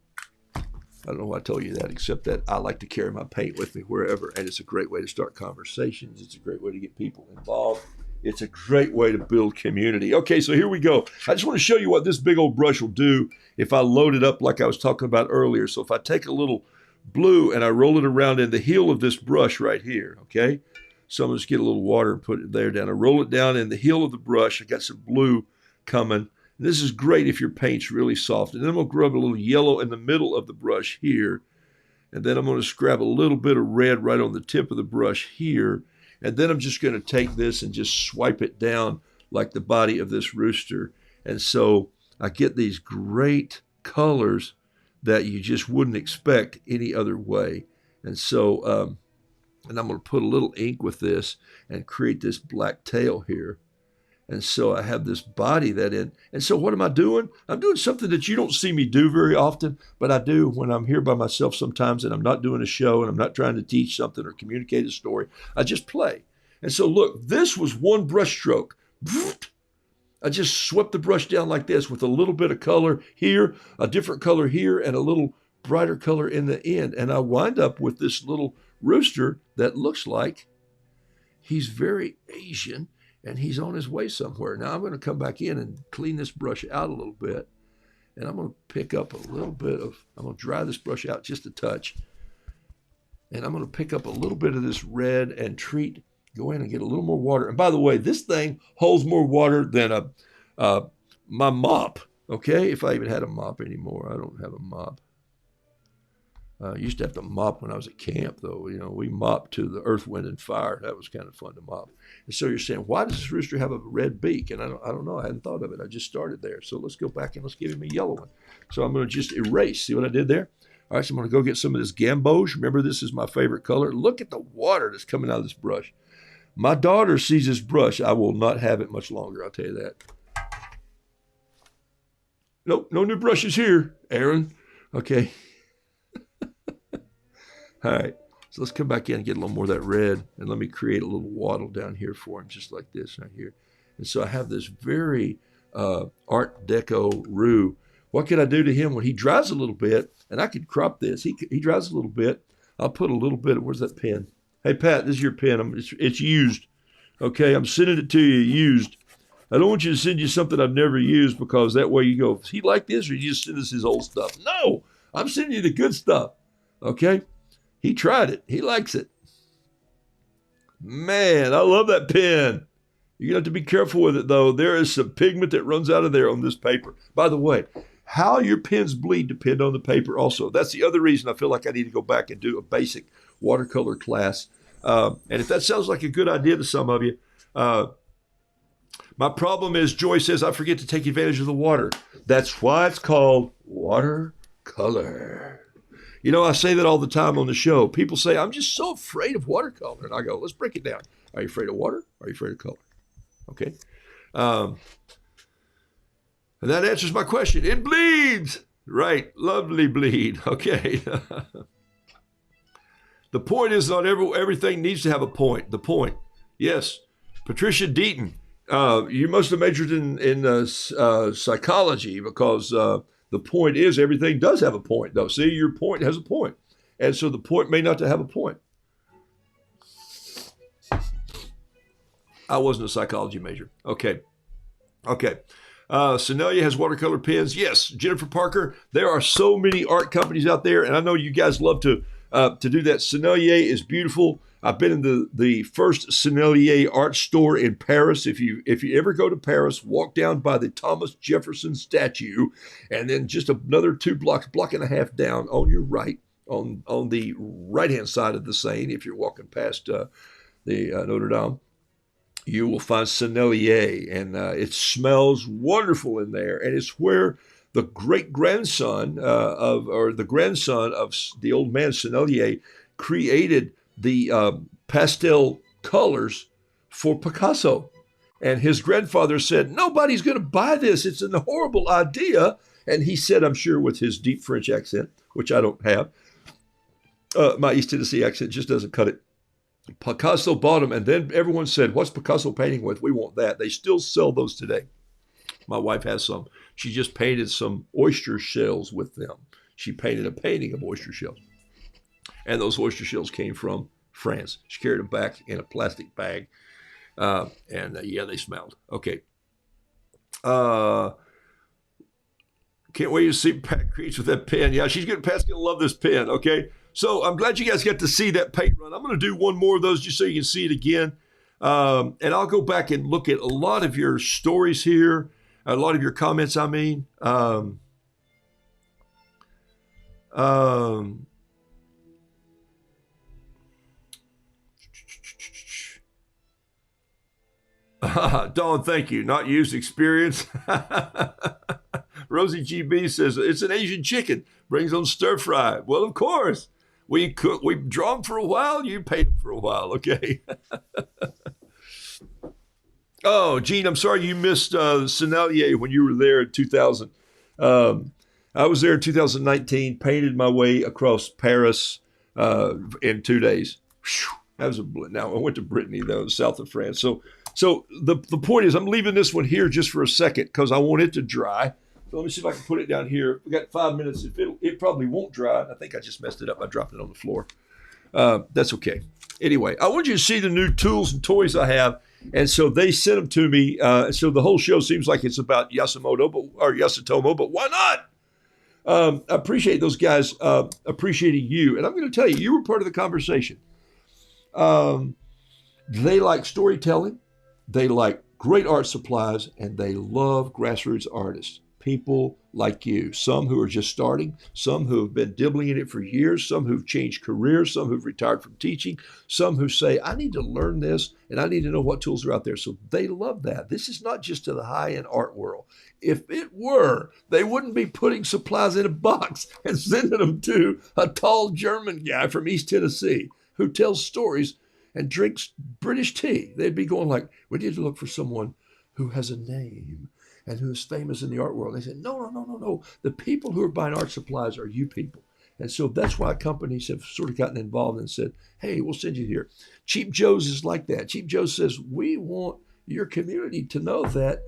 A: don't know why I told you that, except that I like to carry my paint with me wherever, and it's a great way to start conversations. It's a great way to get people involved. It's a great way to build community. Okay, so here we go. I just want to show you what this big old brush will do if I load it up like I was talking about earlier. So if I take a little blue and I roll it around in the heel of this brush right here, okay? So I'm going to just get a little water and put it there down. I roll it down in the heel of the brush. I got some blue coming. This is great if your paint's really soft. And then I'm going to grab a little yellow in the middle of the brush here. And then I'm going to scrap a little bit of red right on the tip of the brush here. And then I'm just going to take this and just swipe it down like the body of this rooster. And so I get these great colors that you just wouldn't expect any other way. And so, and I'm going to put a little ink with this and create this black tail here. And so I have this body that in. And so what am I doing? I'm doing something that you don't see me do very often, but I do when I'm here by myself sometimes and I'm not doing a show and I'm not trying to teach something or communicate a story. I just play. And so look, this was one brush stroke. I just swept the brush down like this with a little bit of color here, a different color here, and a little brighter color in the end. And I wind up with this little rooster that looks like he's very Asian and he's on his way somewhere. Now I'm going to come back in and clean this brush out a little bit. And I'm going to pick up a little bit of, I'm going to dry this brush out just a touch. And I'm going to pick up a little bit of this red and go in and get a little more water. And by the way, this thing holds more water than my mop, okay? If I even had a mop anymore. I don't have a mop. I used to have to mop when I was at camp, though. We mopped to the earth, wind, and fire. That was kind of fun to mop. And so you're saying, why does this rooster have a red beak? And I don't know. I hadn't thought of it. I just started there. So let's go back and let's give him a yellow one. So I'm going to just erase. See what I did there? All right, so I'm going to go get some of this gamboge. Remember, this is my favorite color. Look at the water that's coming out of this brush. My daughter sees this brush. I will not have it much longer, I'll tell you that. Nope, no new brushes here, Aaron. Okay. All right, so let's come back in and get a little more of that red, and let me create a little waddle down here for him, just like this right here. And so I have this very Art Deco Roo. What can I do to him when he dries a little bit? And I could crop this. He dries a little bit. I'll put a little bit of, where's that pen? Hey, Pat, this is your pen. It's used. Okay, I'm sending it to you used. I don't want you to send you something I've never used because that way you go, does he like this or you just send us his old stuff? No, I'm sending you the good stuff. Okay? He tried it. He likes it. Man, I love that pen. You're going to have to be careful with it, though. There is some pigment that runs out of there on this paper. By the way, how your pens bleed depend on the paper also. That's the other reason I feel like I need to go back and do a basic watercolor class. And if that sounds like a good idea to some of you, my problem is Joy says I forget to take advantage of the water. That's why it's called watercolor. I say that all the time on the show. People say, I'm just so afraid of watercolor. And I go, let's break it down. Are you afraid of water? Are you afraid of color? Okay. And that answers my question. It bleeds. Right. Lovely bleed. Okay. The point is not everything needs to have a point. The point. Yes. Patricia Deaton, you must have majored in psychology because the point is everything does have a point, though. See, your point has a point. And so the point may not have a point. I wasn't a psychology major. Okay. Sonelia has watercolor pens. Yes, Jennifer Parker. There are so many art companies out there, and I know you guys love to do that. Sennelier is beautiful. I've been in the first Sennelier art store in Paris. If you ever go to Paris, walk down by the Thomas Jefferson statue, and then just another block and a half down on your right, on the right-hand side of the Seine, if you're walking past the Notre Dame, you will find Sennelier, and it smells wonderful in there, and it's where the great-grandson of the old man Sennelier created the pastel colors for Picasso. And his grandfather said, nobody's going to buy this. It's a horrible idea. And he said, I'm sure with his deep French accent, which I don't have, my East Tennessee accent just doesn't cut it. Picasso bought them, and then everyone said, what's Picasso painting with? We want that. They still sell those today. My wife has some. She just painted some oyster shells with them. She painted a painting of oyster shells. And those oyster shells came from France. She carried them back in a plastic bag. Yeah, they smelled. Okay. Can't wait to see Pat creates with that pen. Yeah, Pat's going to love this pen, okay? So I'm glad you guys got to see that paint run. I'm going to do one more of those just so you can see it again. And I'll go back and look at a lot of your stories here, a lot of your comments, I mean. Dawn, thank you. Not used experience. Rosie GB says, it's an Asian chicken. Brings on stir fry. Well, of course. We draw them for a while. You paint them for a while, okay? Oh, Gene, I'm sorry you missed Sennelier when you were there in 2000. I was there in 2019, painted my way across Paris in 2 days. Whew, that was now I went to Brittany, though, south of France. So the point is, I'm leaving this one here just for a second because I want it to dry. So let me see if I can put it down here. We got 5 minutes. It probably won't dry. I think I just messed it up by dropping it on the floor. That's okay. Anyway, I want you to see the new tools and toys I have. And so they sent them to me. So the whole show seems like it's about Yasutomo, but why not? I appreciate those guys appreciating you. And I'm going to tell you, you were part of the conversation. They like storytelling. They like great art supplies, and they love grassroots artists. People like you, some who are just starting, some who have been dibbling in it for years, some who've changed careers, some who've retired from teaching, some who say, I need to learn this and I need to know what tools are out there. So they love that. This is not just to the high-end art world. If it were, they wouldn't be putting supplies in a box and sending them to a tall German guy from East Tennessee who tells stories and drinks British tea. They'd be going like, we need to look for someone who has a name and who's famous in the art world. They said, no. The people who are buying art supplies are you people. And so that's why companies have sort of gotten involved and said, hey, we'll send you here. Cheap Joe's is like that. Cheap Joe says, we want your community to know that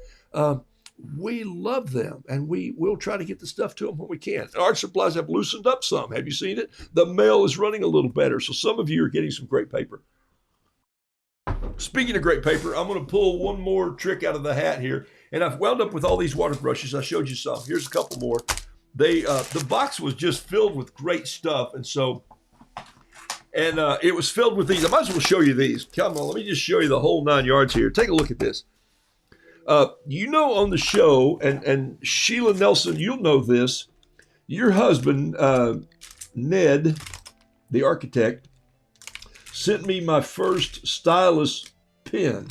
A: we love them and we will try to get the stuff to them when we can. Art supplies have loosened up some. Have you seen it? The mail is running a little better. So some of you are getting some great paper. Speaking of great paper, I'm going to pull one more trick out of the hat here. And I've wound up with all these water brushes. I showed you some. Here's a couple more. The box was just filled with great stuff. And it was filled with these. I might as well show you these. Come on, let me just show you the whole 9 yards here. Take a look at this. On the show, and Sheila Nelson, you'll know this. Your husband, Ned, the architect, sent me my first Stylus pen.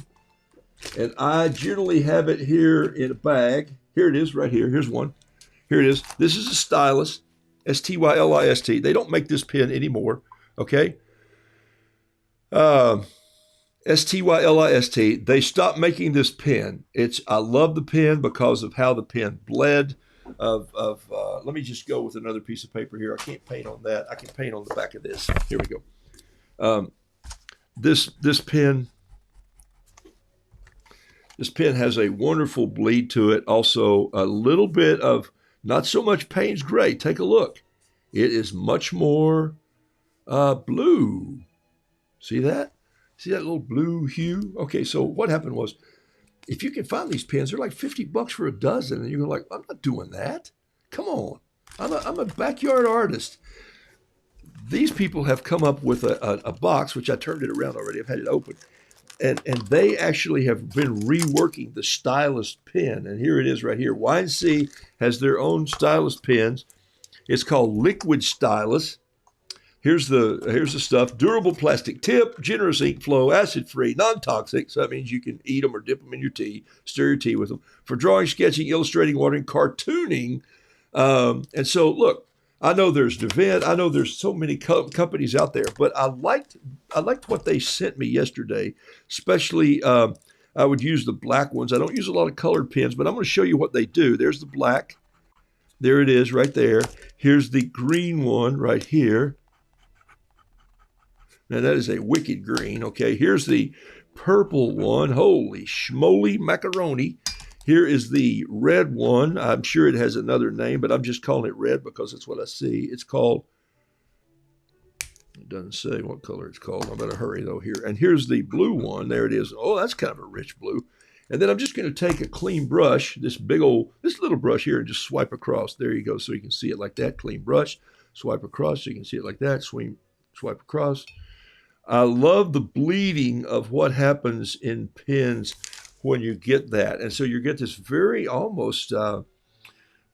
A: And I generally have it here in a bag. Here it is right here. Here's one. Here it is. This is a Stylus, Stylist. They don't make this pen anymore, okay? Stylist. They stopped making this pen. I love the pen because of how the pen bled. Let me just go with another piece of paper here. I can't paint on that. I can paint on the back of this. Here we go. This pen has a wonderful bleed to it. Also, a little bit of not so much Payne's Gray. Take a look. It is much more blue. See that? See that little blue hue? Okay, so what happened was, if you can find these pens, they're like $50 for a dozen, and you're like, I'm not doing that. Come on. I'm a backyard artist. These people have come up with a box, which I turned it around already. I've had it open. And they actually have been reworking the Stylus pen. And here it is right here. Y&C has their own Stylus pens. It's called Liquid Stylus. Here's the stuff. Durable plastic tip, generous ink flow, acid-free, non-toxic. So that means you can eat them or dip them in your tea, stir your tea with them. For drawing, sketching, illustrating, watering, cartooning. And so, look, I know there's Devent. I know there's so many companies out there, but I liked what they sent me yesterday. Especially, I would use the black ones. I don't use a lot of colored pens, but I'm going to show you what they do. There's the black. There it is right there. Here's the green one right here. Now that is a wicked green. Okay, here's the purple one. Holy schmoly macaroni. Here is the red one. I'm sure it has another name, but I'm just calling it red because that's what I see. It's called, it doesn't say what color it's called. I better hurry though here. And here's the blue one. There it is. Oh, that's kind of a rich blue. And then I'm just going to take a clean brush, this little brush here, and just swipe across. There you go, so you can see it like that. Clean brush, swipe across, so you can see it like that. Swipe across. I love the bleeding of what happens in pens when you get that. And so you get this very almost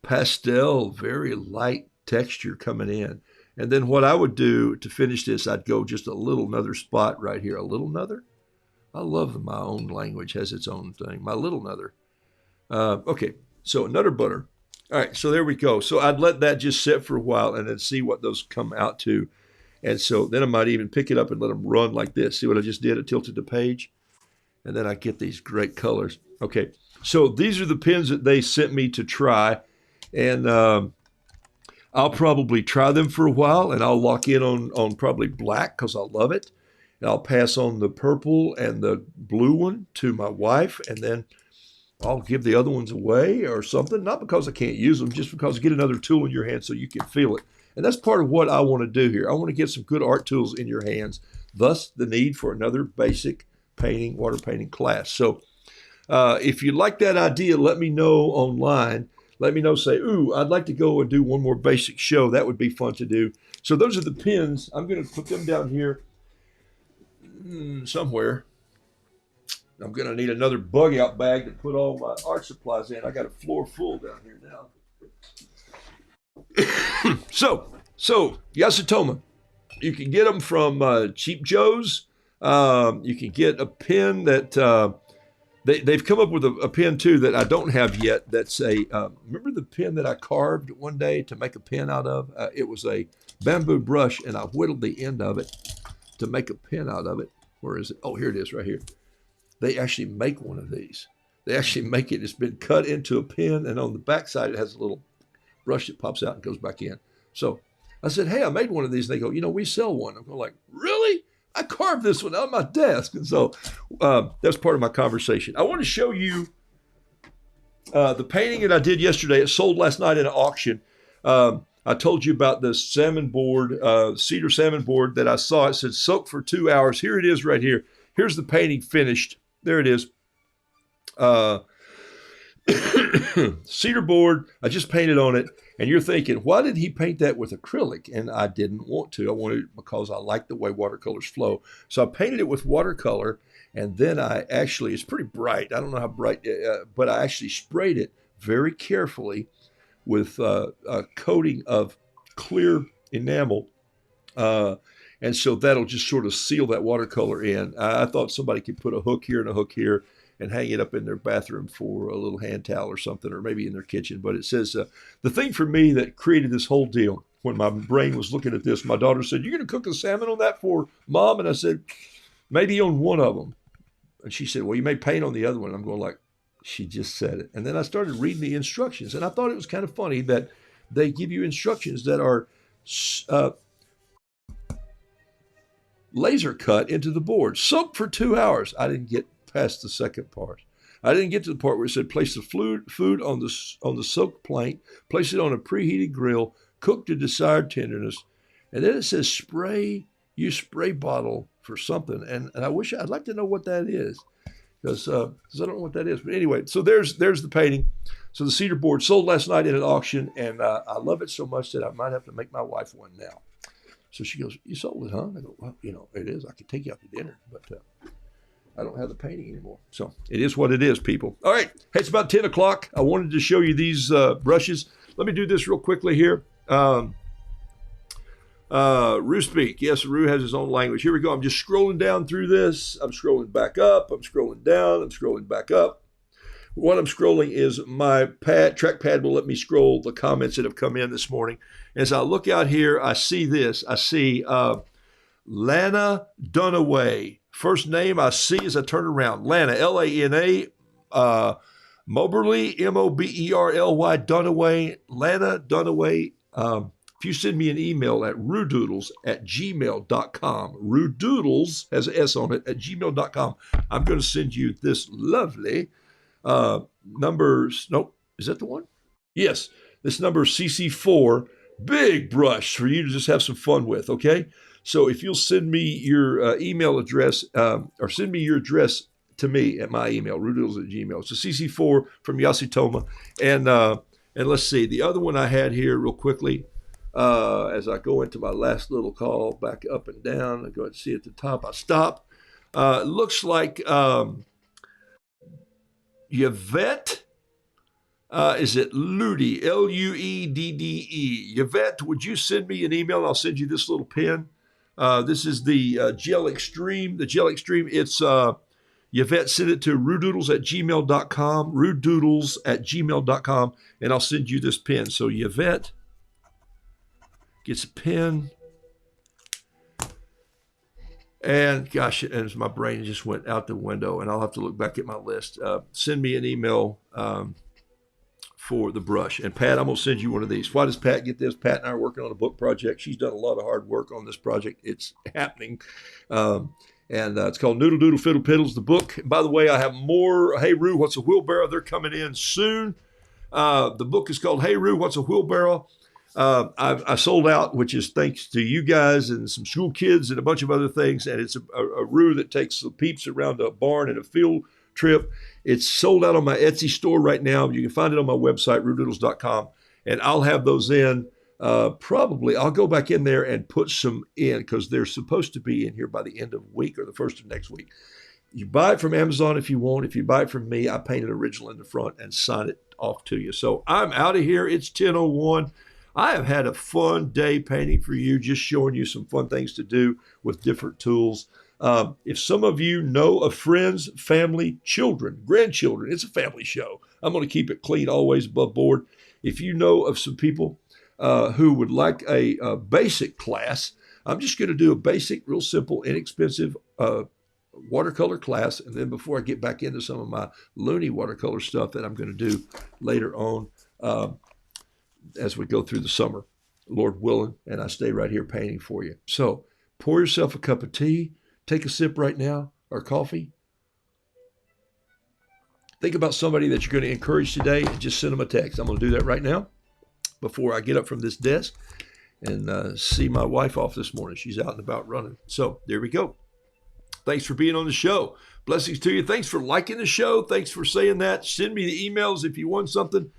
A: pastel, very light texture coming in. And then what I would do to finish this, I'd go just a little another spot right here. A little another? I love my own language, has its own thing. My little another. Okay, so another butter. All right, so there we go. So I'd let that just sit for a while and then see what those come out to. And so then I might even pick it up and let them run like this. See what I just did? I tilted the page. And then I get these great colors. Okay, so these are the pens that they sent me to try. And I'll probably try them for a while. And I'll lock in on probably black because I love it. And I'll pass on the purple and the blue one to my wife. And then I'll give the other ones away or something. Not because I can't use them, just because get another tool in your hand so you can feel it. And that's part of what I want to do here. I want to get some good art tools in your hands, thus the need for another basic painting, water painting class. So if you like that idea, let me know online. Let me know, say, ooh, I'd like to go and do one more basic show. That would be fun to do. So those are the pens. I'm going to put them down here somewhere. I'm going to need another bug out bag to put all my art supplies in. I got a floor full down here now. So Yasutoma, you can get them from Cheap Joe's. You can get a pen that they've come up with a pen too that I don't have yet. That's a remember the pen that I carved one day to make a pen out of? It was a bamboo brush, and I whittled the end of it to make a pen out of it. Where is it? Oh, here it is, right here. They actually make one of these. They actually make it. It's been cut into a pen, and on the back side it has a little brush that pops out and goes back in. So I said, hey, I made one of these. And they go, we sell one. I'm going like, really? I carved this one out of my desk. And so that's part of my conversation. I want to show you the painting that I did yesterday. It sold last night at an auction. I told you about the salmon board, cedar salmon board that I saw. It said soak for 2 hours. Here it is right here. Here's the painting finished. There it is. Cedar board. I just painted on it. And you're thinking, why did he paint that with acrylic? And I didn't want to. I wanted it because I like the way watercolors flow. So I painted it with watercolor. And then it's pretty bright. I don't know how bright, but I actually sprayed it very carefully with a coating of clear enamel. And so that'll just sort of seal that watercolor in. I thought somebody could put a hook here and a hook here and hang it up in their bathroom for a little hand towel or something, or maybe in their kitchen. But it says, the thing for me that created this whole deal, when my brain was looking at this, my daughter said, you're going to cook a salmon on that for Mom? And I said, maybe on one of them. And she said, well, you may paint on the other one. I'm going like, she just said it. And then I started reading the instructions. And I thought it was kind of funny that they give you instructions that are laser cut into the board. Soak for 2 hours. I didn't get past the second part. I didn't get to the part where it said place the food on the soaked plank, place it on a preheated grill, cook to desired tenderness, and then it says use spray bottle for something. And I'd like to know what that is, because I don't know what that is. But anyway, so there's the painting. So the cedar board sold last night at an auction, and I love it so much that I might have to make my wife one now. So she goes, you sold it, huh? And I go, well, it is. I could take you out to dinner, but I don't have the painting anymore. So it is what it is, people. All right. Hey, it's about 10 o'clock. I wanted to show you these brushes. Let me do this real quickly here. Roo speak. Yes, Roo has his own language. Here we go. I'm just scrolling down through this. I'm scrolling back up. I'm scrolling down. I'm scrolling back up. What I'm scrolling is my trackpad will let me scroll the comments that have come in this morning. As I look out here, I see this. I see Lana Dunaway. First name I see as I turn around. Lana, Lana, Moberly, Moberly, Dunaway, Lana Dunaway. If you send me an email at roodoodles@gmail.com, Roodoodles has an S on it at gmail.com, I'm going to send you this lovely numbers. Nope, is that the one? Yes, this number is CC4, big brush for you to just have some fun with, okay? So if you'll send me your email address or send me your address to me at my email, roodoodles@gmail. It's a CC4 from Yasutoma. And let's see, the other one I had here real quickly, as I go into my last little call, back up and down, I go and see at the top, I stop. It looks like Yvette, is it Ludi, Luedde? Yvette, would you send me an email? I'll send you this little pen. This is the Gel Extreme. The Gel Extreme, it's Yvette, send it to roodoodles@gmail.com, roodoodles@gmail.com, and I'll send you this pen. So Yvette gets a pen. And gosh, and my brain just went out the window, and I'll have to look back at my list. Send me an email for the brush. And Pat, I'm going to send you one of these. Why does Pat get this? Pat and I are working on a book project. She's done a lot of hard work on this project. It's happening. And it's called Noodle Doodle Fiddle Piddles, the book. And by the way, I have more Hey Roo, What's a Wheelbarrow? They're coming in soon. The book is called Hey Roo, What's a Wheelbarrow? I sold out, which is thanks to you guys and some school kids and a bunch of other things. And it's a Roo that takes the peeps around a barn and a field trip. It's sold out on my Etsy store right now. You can find it on my website, roodoodles.com. And I'll have those in. Probably I'll go back in there and put some in because they're supposed to be in here by the end of the week or the first of next week. You buy it from Amazon if you want. If you buy it from me, I paint it original in the front and sign it off to you. So I'm out of here. It's 10:01. I have had a fun day painting for you, just showing you some fun things to do with different tools. If some of you know of friends, family, children, grandchildren, it's a family show. I'm going to keep it clean, always above board. If you know of some people who would like a basic class, I'm just going to do a basic, real simple, inexpensive watercolor class. And then before I get back into some of my loony watercolor stuff that I'm going to do later on, as we go through the summer, Lord willing, and I stay right here painting for you. So pour yourself a cup of tea, take a sip right now, or coffee. Think about somebody that you're going to encourage today and just send them a text. I'm going to do that right now before I get up from this desk and see my wife off this morning. She's out and about running. So there we go. Thanks for being on the show. Blessings to you. Thanks for liking the show. Thanks for saying that. Send me the emails if you want something.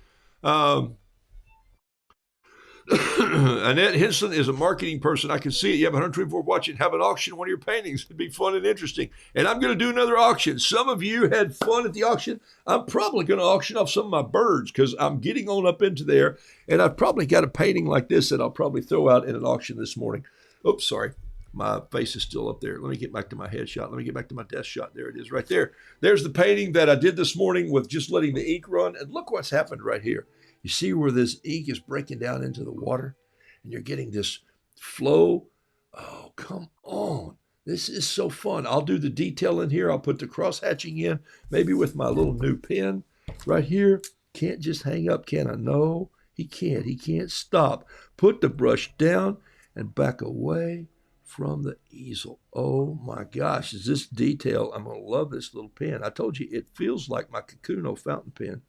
A: Annette Henson is a marketing person. I can see it. You have 124 watching. Have an auction of one of your paintings. It'd be fun and interesting. And I'm going to do another auction. Some of you had fun at the auction. I'm probably going to auction off some of my birds because I'm getting on up into there. And I've probably got a painting like this that I'll probably throw out in an auction this morning. Oops, sorry. My face is still up there. Let me get back to my headshot. Let me get back to my desk shot. There it is right there. There's the painting that I did this morning with just letting the ink run. And look what's happened right here. You see where this ink is breaking down into the water and you're getting this flow. Oh, come on. This is so fun. I'll do the detail in here. I'll put the cross hatching in, maybe with my little new pen right here. Can't just hang up, can I? No, he can't. He can't stop. Put the brush down and back away from the easel. Oh my gosh, is this detail? I'm going to love this little pen. I told you it feels like my Kakuno fountain pen.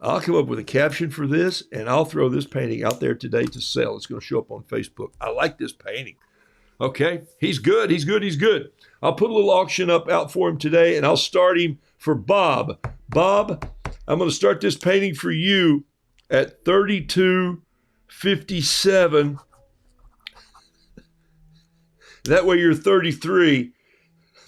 A: I'll come up with a caption for this, and I'll throw this painting out there today to sell. It's going to show up on Facebook. I like this painting. Okay, he's good. He's good. He's good. I'll put a little auction up out for him today, and I'll start him for Bob. Bob, I'm going to start this painting for you at $32.57. That way you're 33.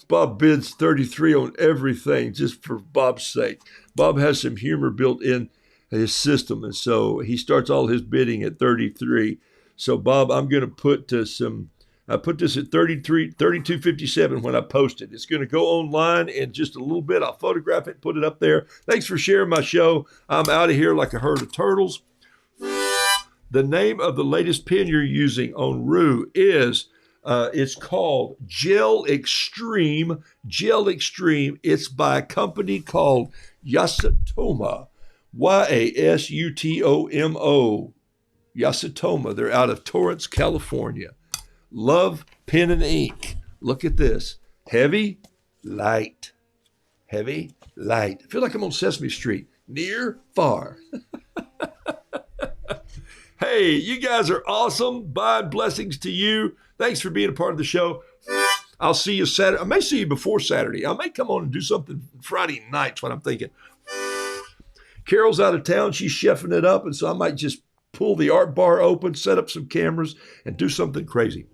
A: Bob bids 33 on everything just for Bob's sake. Bob has some humor built in his system, and so he starts all his bidding at 33. So, Bob, I'm going to put some I put this at 32.57 when I post it. It's going to go online in just a little bit. I'll photograph it, put it up there. Thanks for sharing my show. I'm out of here like a herd of turtles. The name of the latest pen you're using on Roo is, it's called Gel Extreme. Gel Extreme. It's by a company called Yasutoma. Yasutomo. Yasutoma. They're out of Torrance, California. Love pen and ink. Look at this. Heavy, light. Heavy, light. I feel like I'm on Sesame Street. Near, far. Hey, you guys are awesome. Bye, blessings to you. Thanks for being a part of the show. I'll see you Saturday. I may see you before Saturday. I may come on and do something Friday night's what I'm thinking. Carol's out of town. She's chefing it up, and so I might just pull the art bar open, set up some cameras, and do something crazy.